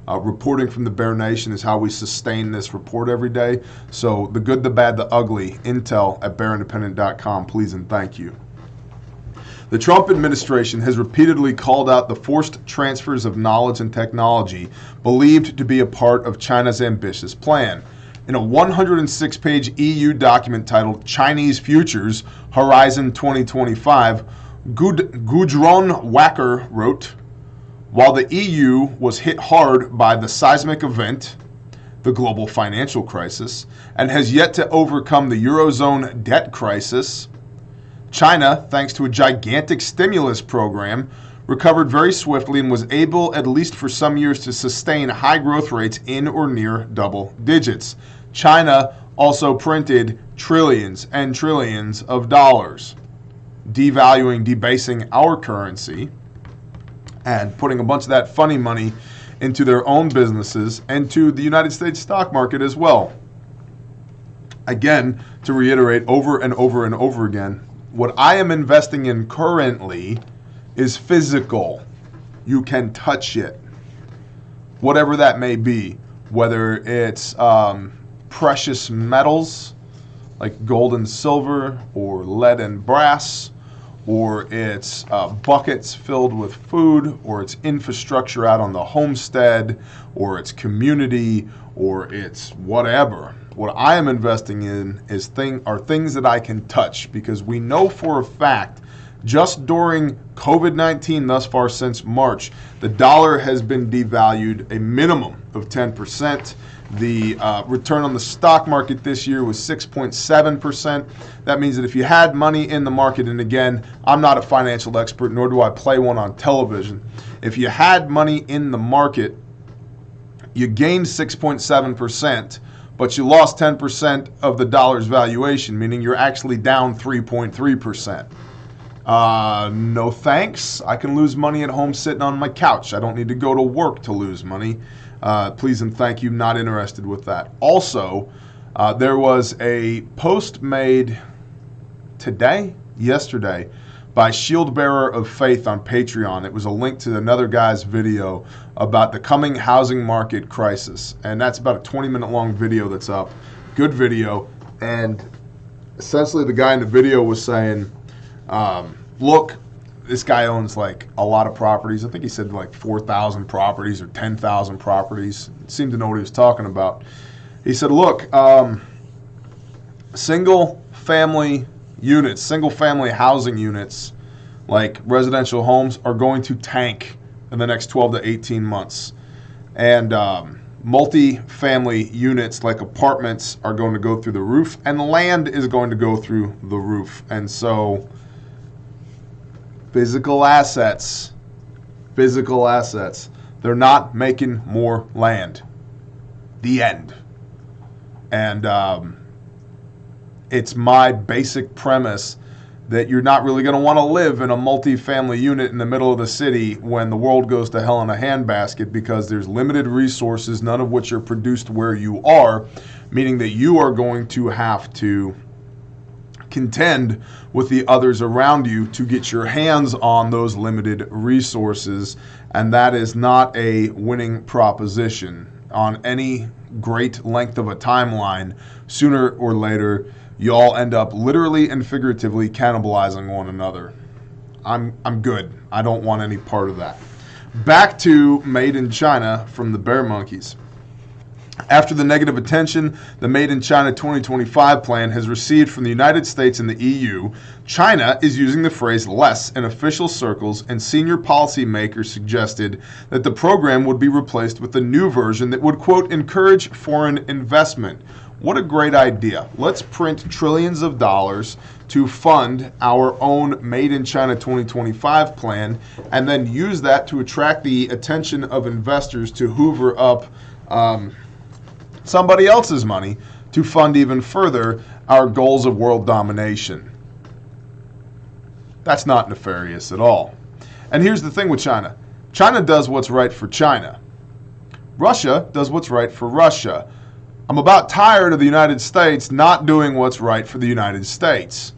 Reporting from the Bear Nation is how we sustain this report every day. So the good, the bad, the ugly, Intel at bearindependent.com, please and thank you. The Trump administration has repeatedly called out the forced transfers of knowledge and technology believed to be a part of China's ambitious plan. In a 106-page EU document titled Chinese Futures, Horizon 2025, Gudrun Wacker wrote, while the EU was hit hard by the seismic event, the global financial crisis, and has yet to overcome the Eurozone debt crisis, China, thanks to a gigantic stimulus program, recovered very swiftly and was able, at least for some years, to sustain high growth rates in or near double digits. China also printed trillions and trillions of dollars, devaluing, debasing our currency, and putting a bunch of that funny money into their own businesses and to the United States stock market as well. Again, to reiterate over and over and over again, what I am investing in currently is physical. You can touch it, whatever that may be, whether it's precious metals like gold and silver, or lead and brass, or it's buckets filled with food, or it's infrastructure out on the homestead, or it's community, or it's whatever. What I am investing in is are things that I can touch, because we know for a fact, just during COVID-19 thus far since March, the dollar has been devalued a minimum of 10%. The return on the stock market this year was 6.7%. That means that if you had money in the market, and again, I'm not a financial expert, nor do I play one on television. If you had money in the market, you gained 6.7%, but you lost 10% of the dollar's valuation, meaning you're actually down 3.3%. No thanks. I can lose money at home sitting on my couch. I don't need to go to work to lose money. Please and thank you, not interested with that. Also, there was a post made yesterday, by Shield Bearer of Faith on Patreon. It was a link to another guy's video about the coming housing market crisis. And that's about a 20-minute long video that's up. Good video. And essentially the guy in the video was saying, look, this guy owns like a lot of properties. I think he said like 4,000 properties or 10,000 properties. Seemed to know what he was talking about. He said, look, single family housing units, like residential homes, are going to tank in the next 12 to 18 months. And multi-family units like apartments are going to go through the roof, and land is going to go through the roof. And so physical assets, they're not making more land. The end. And it's my basic premise that you're not really going to want to live in a multi-family unit in the middle of the city when the world goes to hell in a handbasket, because there's limited resources, none of which are produced where you are, meaning that you are going to have to contend with the others around you to get your hands on those limited resources, and that is not a winning proposition. On any great length of a timeline, sooner or later, y'all end up literally and figuratively cannibalizing one another. I'm good. I don't want any part of that. Back to Made in China from the Bear Monkeys. After the negative attention the Made in China 2025 plan has received from the United States and the EU, China is using the phrase less in official circles, and senior policymakers suggested that the program would be replaced with a new version that would, quote, encourage foreign investment. What a great idea. Let's print trillions of dollars to fund our own Made in China 2025 plan, and then use that to attract the attention of investors to hoover up somebody else's money to fund even further our goals of world domination. That's not nefarious at all. And here's the thing with China. China does what's right for China. Russia does what's right for Russia. I'm about tired of the United States not doing what's right for the United States.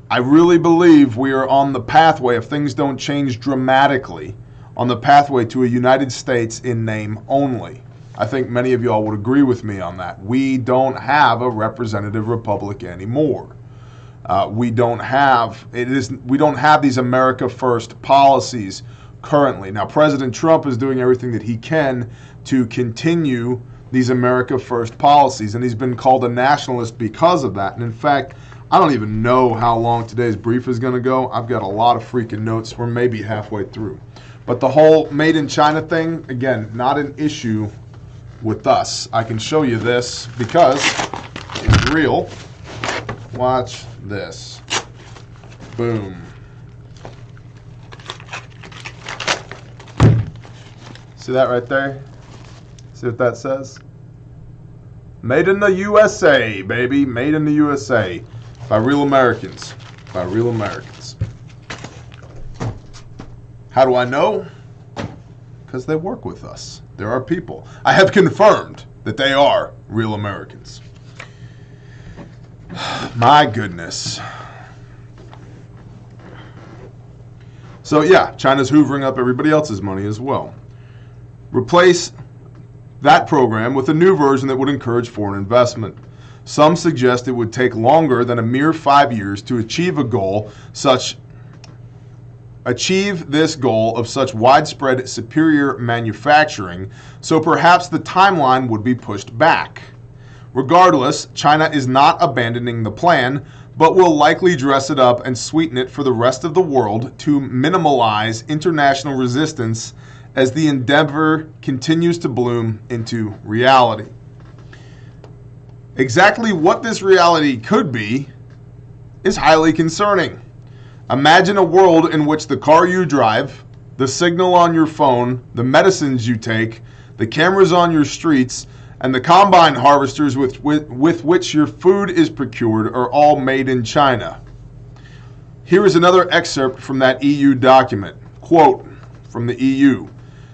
I really believe we are on the pathway, if things don't change dramatically, on the pathway to a United States in name only. I think many of y'all would agree with me on that. We don't have a representative republic anymore. We don't have these America First policies currently. Now, President Trump is doing everything that he can to continue these America First policies, and he's been called a nationalist because of that. And in fact, I don't even know how long today's brief is going to go. I've got a lot of freaking notes. We're maybe halfway through. But the whole Made in China thing, again, not an issue with us. I can show you this because it's real. Watch this. Boom. See that right there? See what that says? Made in the USA, baby. Made in the USA. By real Americans. By real Americans. How do I know? Because they work with us. There are people. I have confirmed that they are real Americans. My goodness. So yeah, China's hoovering up everybody else's money as well. Replace that program with a new version that would encourage foreign investment. Some suggest it would take longer than a mere 5 years to achieve this goal of such widespread superior manufacturing, so perhaps the timeline would be pushed back. Regardless, China is not abandoning the plan, but will likely dress it up and sweeten it for the rest of the world to minimalize international resistance as the endeavor continues to bloom into reality. Exactly what this reality could be is highly concerning. Imagine a world in which the car you drive, the signal on your phone, the medicines you take, the cameras on your streets, and the combine harvesters with which your food is procured are all made in China. Here is another excerpt from that EU document. Quote from the EU.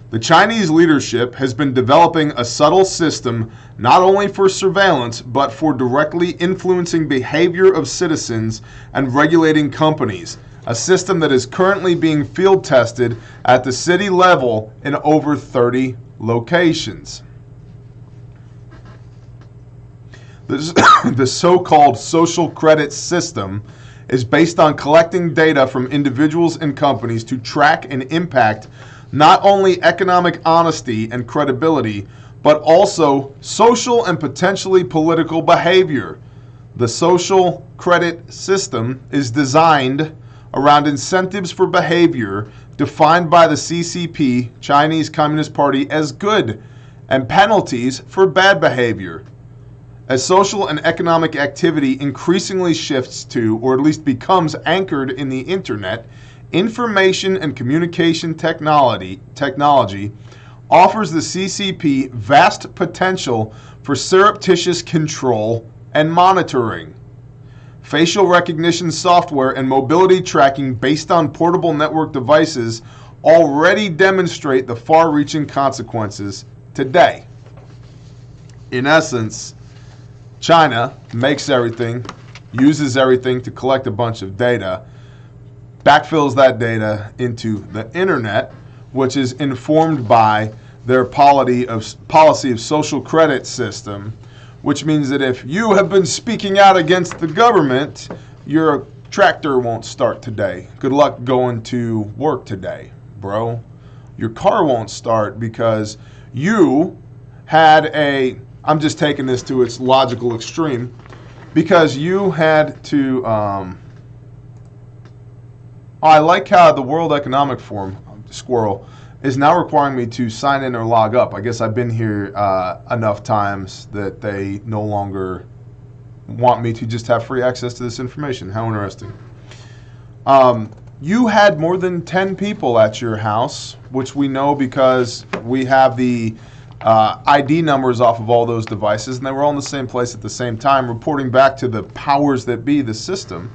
The Chinese leadership has been developing a subtle system not only for surveillance, but for directly influencing behavior of citizens and regulating companies, a system that is currently being field tested at the city level in over 30 locations. The so-called social credit system is based on collecting data from individuals and companies to track and impact not only economic honesty and credibility, but also social and potentially political behavior. The social credit system is designed around incentives for behavior defined by the CCP, Chinese Communist Party, as good, and penalties for bad behavior. As social and economic activity increasingly shifts to, or at least becomes anchored in the internet, information and communication technology offers the CCP vast potential for surreptitious control and monitoring. Facial recognition software and mobility tracking based on portable network devices already demonstrate the far-reaching consequences today. In essence, China makes everything, uses everything to collect a bunch of data, backfills that data into the internet, which is informed by their policy of social credit system, which means that if you have been speaking out against the government, you're tractor won't start today. Good luck going to work today, bro. Your car won't start because you had a, I'm just taking this to its logical extreme, because you had to, I like how the World Economic Forum, squirrel, is now requiring me to sign in or log up. I guess I've been here enough times that they no longer want me to just have free access to this information. How interesting. You had more than 10 people at your house, which we know because we have the ID numbers off of all those devices, and they were all in the same place at the same time, reporting back to the powers that be, the system.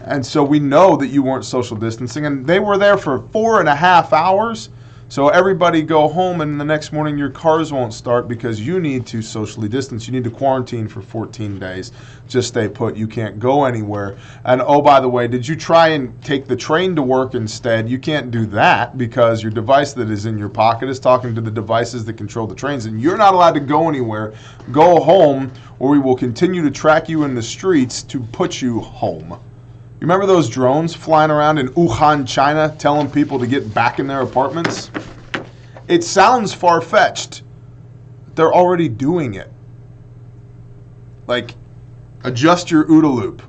And so we know that you weren't social distancing, and they were there for 4.5 hours. So everybody go home, and the next morning your cars won't start because you need to socially distance. You need to quarantine for 14 days. Just stay put. You can't go anywhere. And oh, by the way, did you try and take the train to work instead? You can't do that because your device that is in your pocket is talking to the devices that control the trains, and you're not allowed to go anywhere. Go home, or we will continue to track you in the streets to put you home. You remember those drones flying around in Wuhan, China, telling people to get back in their apartments? It sounds far-fetched. They're already doing it. Like, adjust your OODA loop.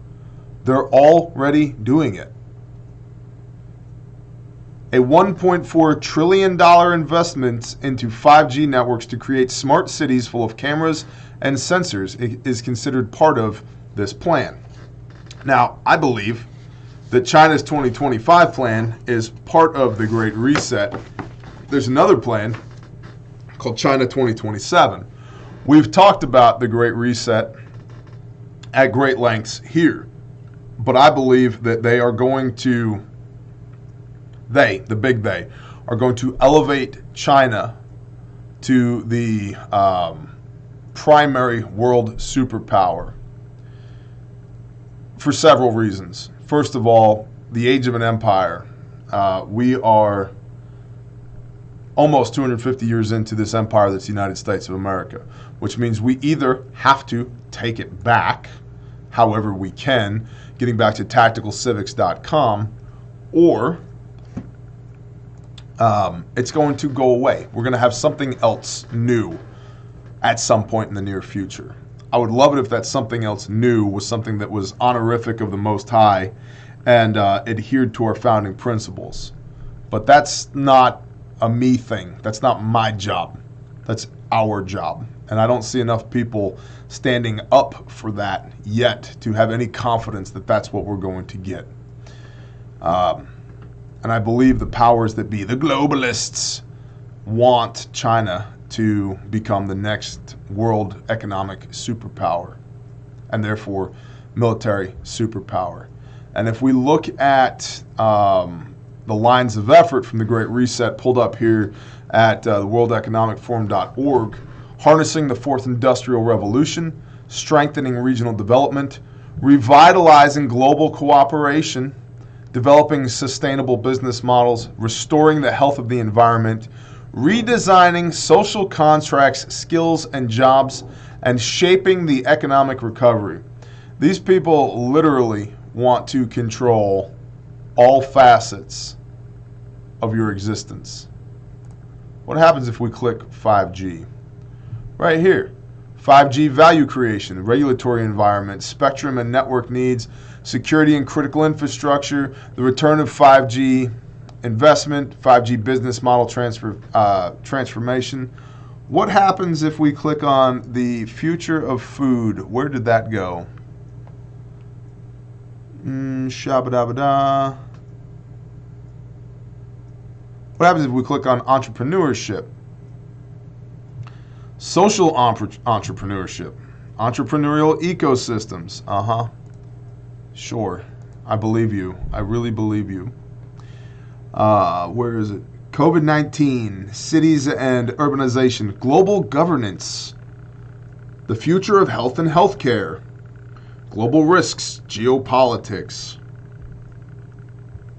They're already doing it. A $1.4 trillion investment into 5G networks to create smart cities full of cameras and sensors is considered part of this plan. Now, I believe that China's 2025 plan is part of the Great Reset. There's another plan called China 2027. We've talked about the Great Reset at great lengths here, but I believe that they are going to, the big they, are going to elevate China to the primary world superpower. For several reasons. First of all, the age of an empire. We are almost 250 years into this empire that's the United States of America, which means we either have to take it back, however we can, getting back to tacticalcivics.com, or it's going to go away. We're going to have something else new at some point in the near future. I would love it if that something else new was something that was honorific of the Most High and adhered to our founding principles. But that's not a me thing. That's not my job. That's our job. And I don't see enough people standing up for that yet to have any confidence that that's what we're going to get. And I believe the powers that be, the globalists, want China to become the next world economic superpower and therefore military superpower. And if we look at the lines of effort from the Great Reset pulled up here at the worldeconomicforum.org, harnessing the fourth industrial revolution, strengthening regional development, revitalizing global cooperation, developing sustainable business models, restoring the health of the environment, redesigning social contracts, skills, and jobs, and shaping the economic recovery. These people literally want to control all facets of your existence. What happens if we click 5G? Right here, 5G value creation, regulatory environment, spectrum and network needs, security and critical infrastructure, the return of 5G investment, 5G business model transformation. What happens if we click on the future of food? Where did that go? Shabba-dabba-da. What happens if we click on entrepreneurship? Social entrepreneurship. Entrepreneurial ecosystems. Sure. I believe you. I really believe you. Where is it? COVID-19, cities and urbanization, global governance, the future of health and healthcare, global risks, geopolitics.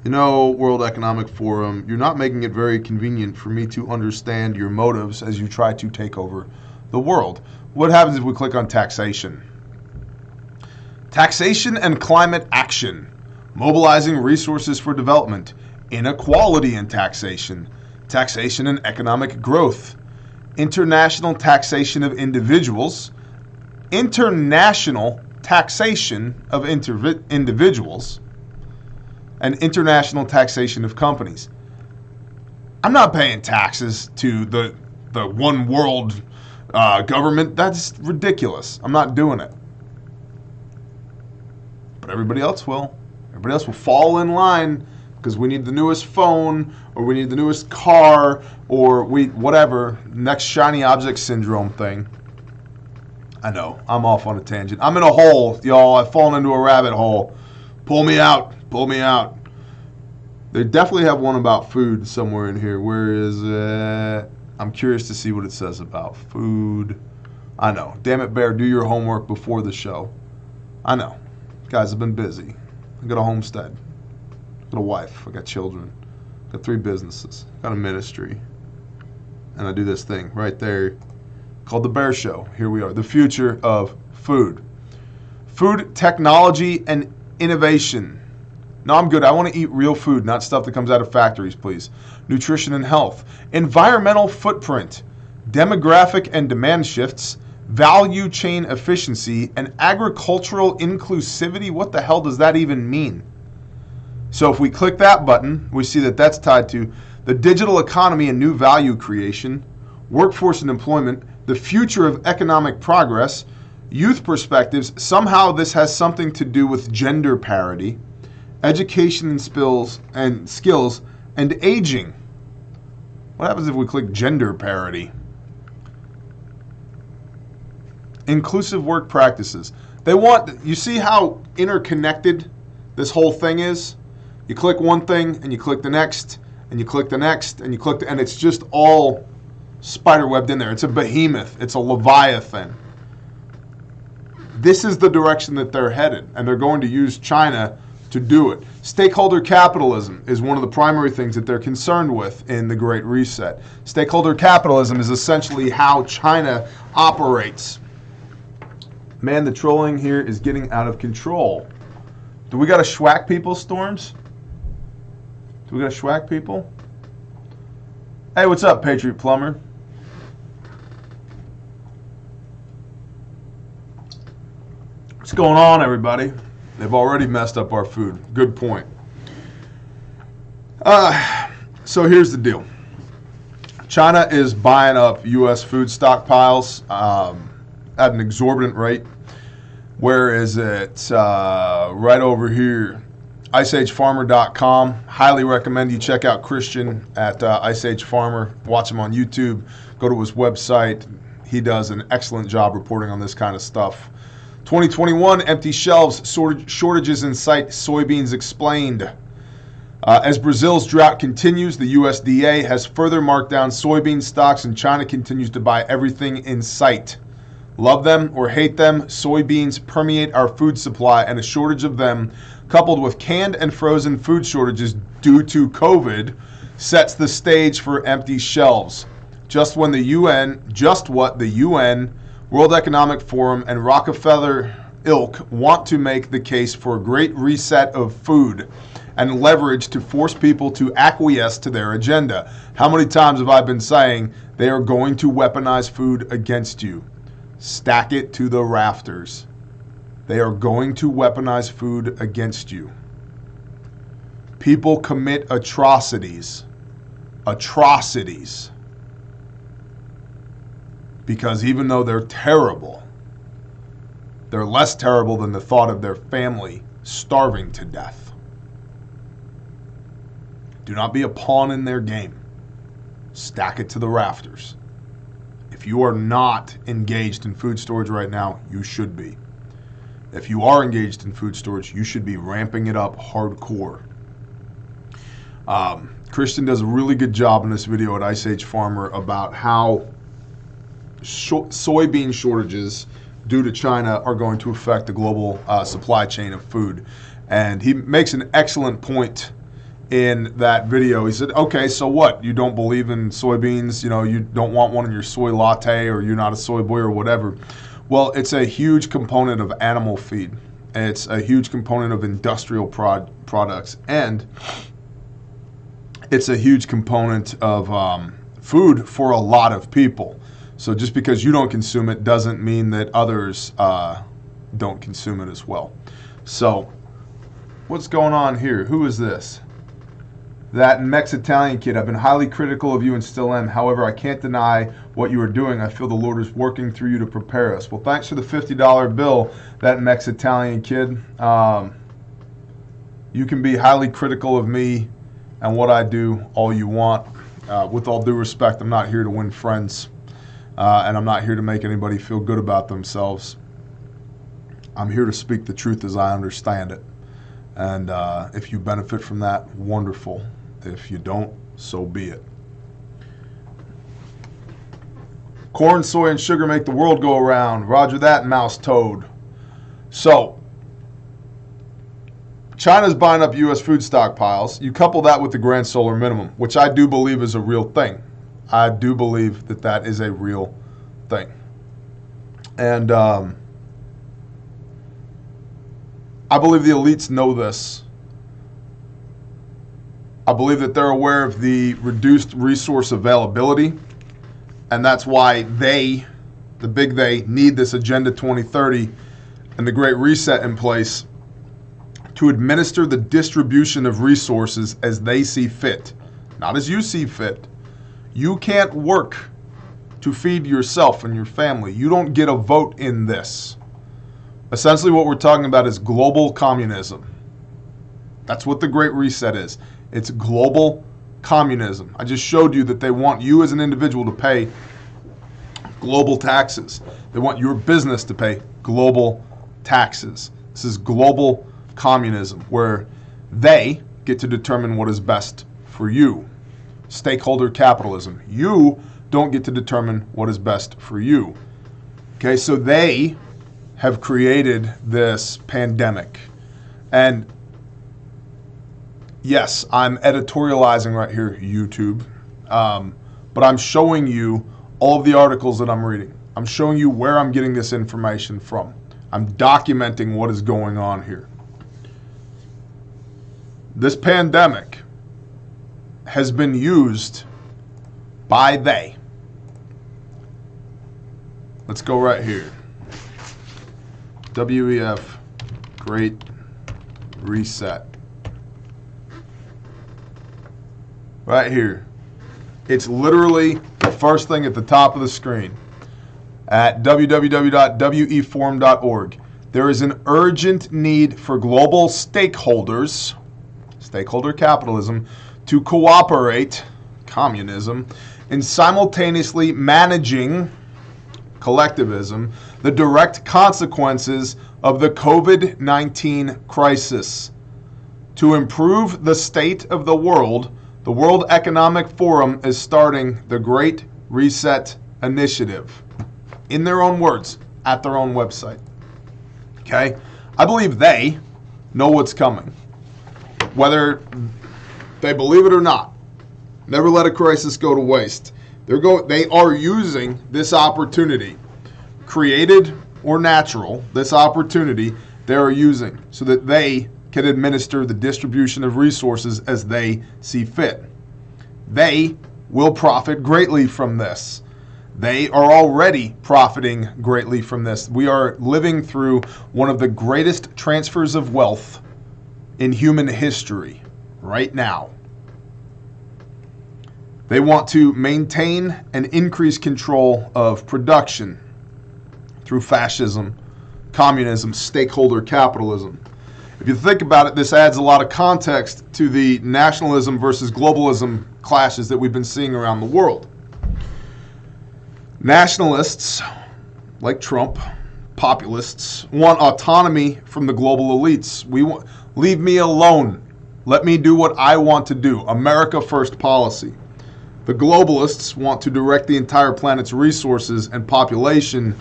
You know, World Economic Forum, you're not making it very convenient for me to understand your motives as you try to take over the world. What happens if we click on taxation? Taxation and climate action. mobilizing resources for development, inequality in taxation, taxation and economic growth, international taxation of individuals, international taxation of individuals, and international taxation of companies. I'm not paying taxes to the one world government. That's ridiculous. I'm not doing it. But everybody else will. Everybody else will fall in line because we need the newest phone, or we need the newest car, or whatever, next shiny object syndrome thing. I know, I'm off on a tangent. I'm in a hole, y'all. I've fallen into a rabbit hole. Pull me out. Pull me out. They definitely have one about food somewhere in here. Where is it? I'm curious to see what it says about food. I know. Damn it, Bear, do your homework before the show. I know. Guys, I've been busy. I got a homestead. I got a wife. I got children. I got 3 businesses. I got a ministry. And I do this thing right there called The Bear Show. Here we are. The future of food. Food technology and innovation. No, I'm good. I want to eat real food, not stuff that comes out of factories, please. Nutrition and health. Environmental footprint. Demographic and demand shifts. Value chain efficiency. And agricultural inclusivity. What the hell does that even mean? So if we click that button, we see that that's tied to the digital economy and new value creation, workforce and employment, the future of economic progress, youth perspectives. Somehow this has something to do with gender parity, education and skills, and aging. What happens if we click gender parity? Inclusive work practices. You see how interconnected this whole thing is? You click one thing, and you click the next, and you click the next, and you click and it's just all spiderwebbed in there. It's a behemoth. It's a leviathan. This is the direction that they're headed, and they're going to use China to do it. Stakeholder capitalism is one of the primary things that they're concerned with in the Great Reset. Stakeholder capitalism is essentially how China operates. Man, the trolling here is getting out of control. Do we got to schwack people, Storms? Do we got to schwack people? Hey, what's up, Patriot Plumber? What's going on, everybody? They've already messed up our food. Good point. So here's the deal. China is buying up U.S. food stockpiles at an exorbitant rate. Where is it? Right over here. IceAgeFarmer.com. Highly recommend you check out Christian at Ice Age Farmer. Watch him on YouTube. Go to his website. He does an excellent job reporting on this kind of stuff. 2021, empty shelves, shortages in sight, soybeans explained. As Brazil's drought continues, the USDA has further marked down soybean stocks, and China continues to buy everything in sight. Love them or hate them, soybeans permeate our food supply, and a shortage of them, coupled with canned and frozen food shortages due to COVID, sets the stage for empty shelves. Just what the UN, World Economic Forum, and Rockefeller ilk want to make the case for a great reset of food and leverage to force people to acquiesce to their agenda. How many times have I been saying they are going to weaponize food against you? Stack it to the rafters. They are going to weaponize food against you. People commit atrocities. Atrocities. Because even though they're terrible, they're less terrible than the thought of their family starving to death. Do not be a pawn in their game. Stack it to the rafters. If you are not engaged in food storage right now, you should be. If you are engaged in food storage, you should be ramping it up hardcore. Christian does a really good job in this video at Ice Age Farmer about how soybean shortages due to China are going to affect the global supply chain of food. And he makes an excellent point in that video. He said, okay, so what? You don't believe in soybeans? You know, you don't want one in your soy latte, or you're not a soy boy or whatever. Well, it's a huge component of animal feed. It's a huge component of industrial products, and it's a huge component of food for a lot of people. So just because you don't consume it doesn't mean that others don't consume it as well. So what's going on here? Who is this? That Mex-Italian kid. I've been highly critical of you and still am. However, I can't deny what you are doing. I feel the Lord is working through you to prepare us. Well, thanks for the $50 bill, that Mex-Italian kid. You can be highly critical of me and what I do all you want. With all due respect, I'm not here to win friends. And I'm not here to make anybody feel good about themselves. I'm here to speak the truth as I understand it. And if you benefit from that, wonderful. If you don't, so be it. Corn, soy, and sugar make the world go around. Roger that, mouse toad. So, China's buying up U.S. food stockpiles. You couple that with the grand solar minimum, which I do believe is a real thing. I do believe that that is a real thing. And I believe the elites know this. I believe that they're aware of the reduced resource availability, and that's why they, the big they, need this Agenda 2030 and the Great Reset in place to administer the distribution of resources as they see fit, not as you see fit. You can't work to feed yourself and your family. You don't get a vote in this. Essentially what we're talking about is global communism. That's what the Great Reset is. It's global communism. I just showed you that they want you as an individual to pay global taxes. They want your business to pay global taxes. This is global communism, where they get to determine what is best for you. Stakeholder capitalism. You don't get to determine what is best for you. Okay, so they have created this pandemic. And yes, I'm editorializing right here, YouTube, but I'm showing you all of the articles that I'm reading. I'm showing you where I'm getting this information from. I'm documenting what is going on here. This pandemic has been used by they. Let's go right here. WEF, Great Reset. Right here. It's literally the first thing at the top of the screen at www.weforum.org. There is an urgent need for global stakeholders, stakeholder capitalism, to cooperate, communism, in simultaneously managing, collectivism, the direct consequences of the COVID-19 crisis. To improve the state of the World Economic Forum is starting the Great Reset Initiative. In their own words, at their own website. Okay? I believe they know what's coming. Whether they believe it or not. Never let a crisis go to waste. They are using this opportunity, created or natural, this opportunity they are using so that they can administer the distribution of resources as they see fit. They will profit greatly from this. They are already profiting greatly from this. We are living through one of the greatest transfers of wealth in human history right now. They want to maintain and increase control of production through fascism, communism, stakeholder capitalism. If you think about it, this adds a lot of context to the nationalism versus globalism clashes that we've been seeing around the world. Nationalists, like Trump, populists, want autonomy from the global elites. Leave me alone. Let me do what I want to do. America first policy. The globalists want to direct the entire planet's resources and population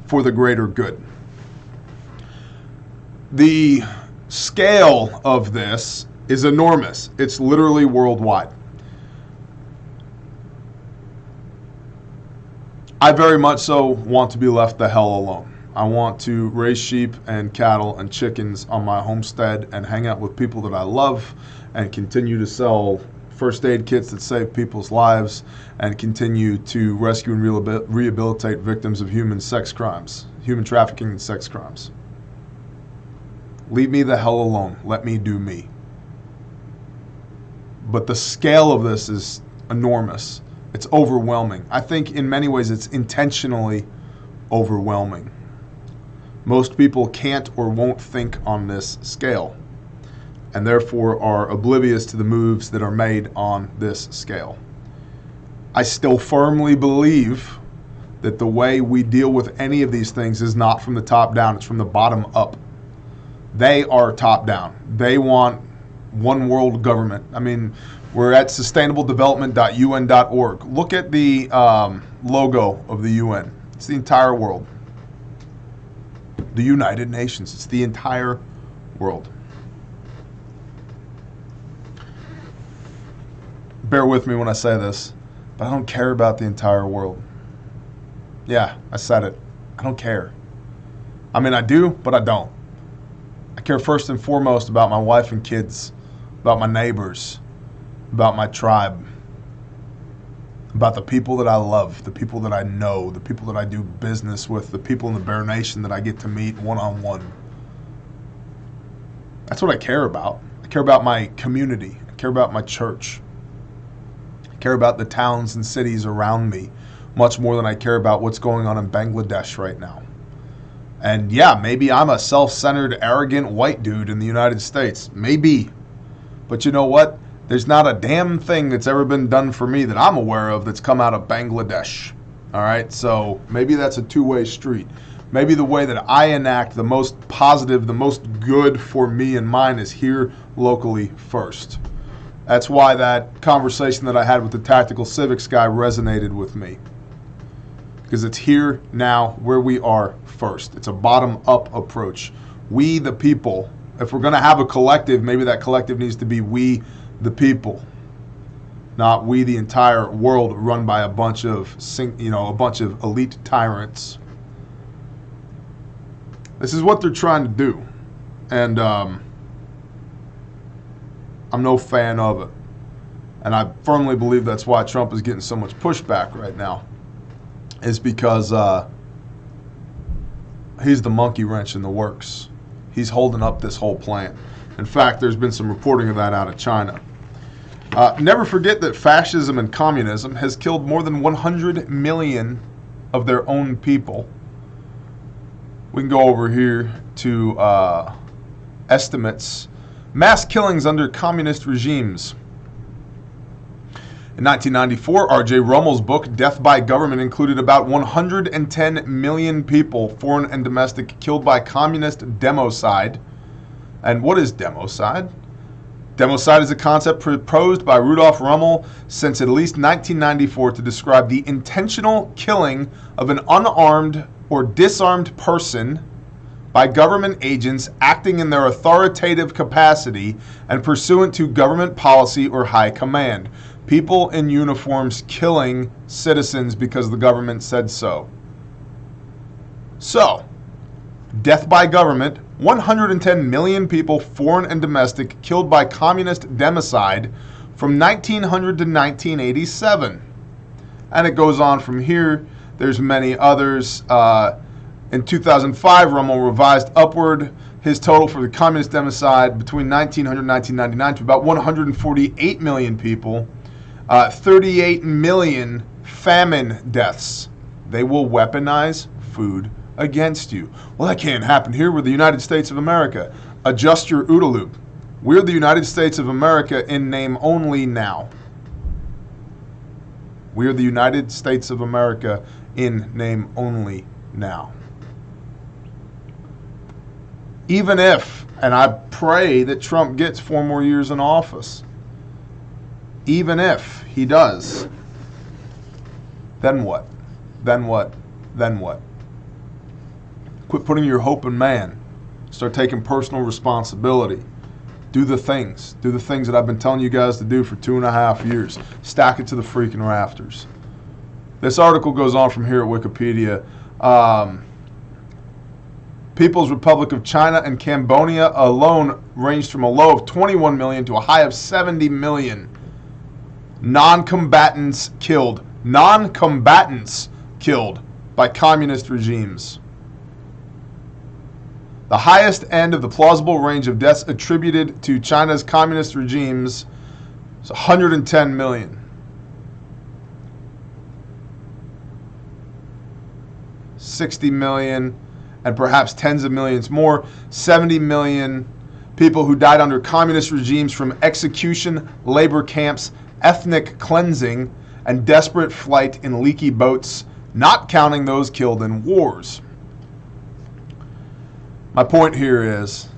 for the greater good. The scale of this is enormous. It's literally worldwide. I very much so want to be left the hell alone. I want to raise sheep and cattle and chickens on my homestead and hang out with people that I love and continue to sell first aid kits that save people's lives and continue to rescue and rehabilitate victims of human trafficking and sex crimes. Leave me the hell alone. Let me do me. But the scale of this is enormous. It's overwhelming. I think in many ways it's intentionally overwhelming. Most people can't or won't think on this scale, and therefore are oblivious to the moves that are made on this scale. I still firmly believe that the way we deal with any of these things is not from the top down, it's from the bottom up. They are top down. They want one world government. I mean, we're at sustainabledevelopment.un.org. Look at the logo of the UN. It's the entire world. The United Nations. It's the entire world. Bear with me when I say this, but I don't care about the entire world. Yeah, I said it. I don't care. I mean, I do, but I don't. I care first and foremost about my wife and kids, about my neighbors, about my tribe, about the people that I love, the people that I know, the people that I do business with, the people in the Bear Nation that I get to meet one-on-one. That's what I care about. I care about my community. I care about my church. I care about the towns and cities around me much more than I care about what's going on in Bangladesh right now. And yeah, maybe I'm a self-centered, arrogant white dude in the United States. Maybe. But you know what? There's not a damn thing that's ever been done for me that I'm aware of that's come out of Bangladesh. All right? So maybe that's a two-way street. Maybe the way that I enact the most positive, the most good for me and mine is here locally first. That's why that conversation that I had with the tactical civics guy resonated with me. Because it's here, now, where we are first. It's a bottom-up approach. We, the people, if we're going to have a collective, maybe that collective needs to be we, the people, not we, the entire world, run by a bunch of elite tyrants. This is what they're trying to do, and I'm no fan of it. And I firmly believe that's why Trump is getting so much pushback right now, is because he's the monkey wrench in the works. He's holding up this whole plan. In fact, there's been some reporting of that out of China. Never forget that fascism and communism has killed more than 100 million of their own people. We can go over here to estimates. Mass killings under communist regimes. In 1994, R.J. Rummel's book, Death by Government, included about 110 million people, foreign and domestic, killed by communist democide. And what is democide? Democide is a concept proposed by Rudolf Rummel since at least 1994 to describe the intentional killing of an unarmed or disarmed person by government agents acting in their authoritative capacity and pursuant to government policy or high command. People in uniforms killing citizens because the government said so. So, death by government, 110 million people, foreign and domestic, killed by communist democide from 1900 to 1987. And it goes on from here. There's many others. In 2005, Rummel revised upward his total for the communist democide between 1900 and 1999 to about 148 million people. 38 million famine deaths. They will weaponize food against you. Well, that can't happen here. We're the United States of America. Adjust your OODA loop. We're the United States of America in name only now. We are the United States of America in name only now. Even if, and I pray that Trump gets 4 more years in office, even if he does, then what? Then what? Then what? Quit putting your hope in man. Start taking personal responsibility. Do the things. Do the things that I've been telling you guys to do for 2.5 years. Stack it to the freaking rafters. This article goes on from here at Wikipedia. People's Republic of China and Cambodia alone ranged from a low of 21 million to a high of 70 million non-combatants killed. Non-combatants killed by communist regimes. The highest end of the plausible range of deaths attributed to China's communist regimes is 110 million. $60 million, and perhaps tens of millions more. 70 million people who died under communist regimes from execution, labor camps, ethnic cleansing, and desperate flight in leaky boats, not counting those killed in wars. My point here is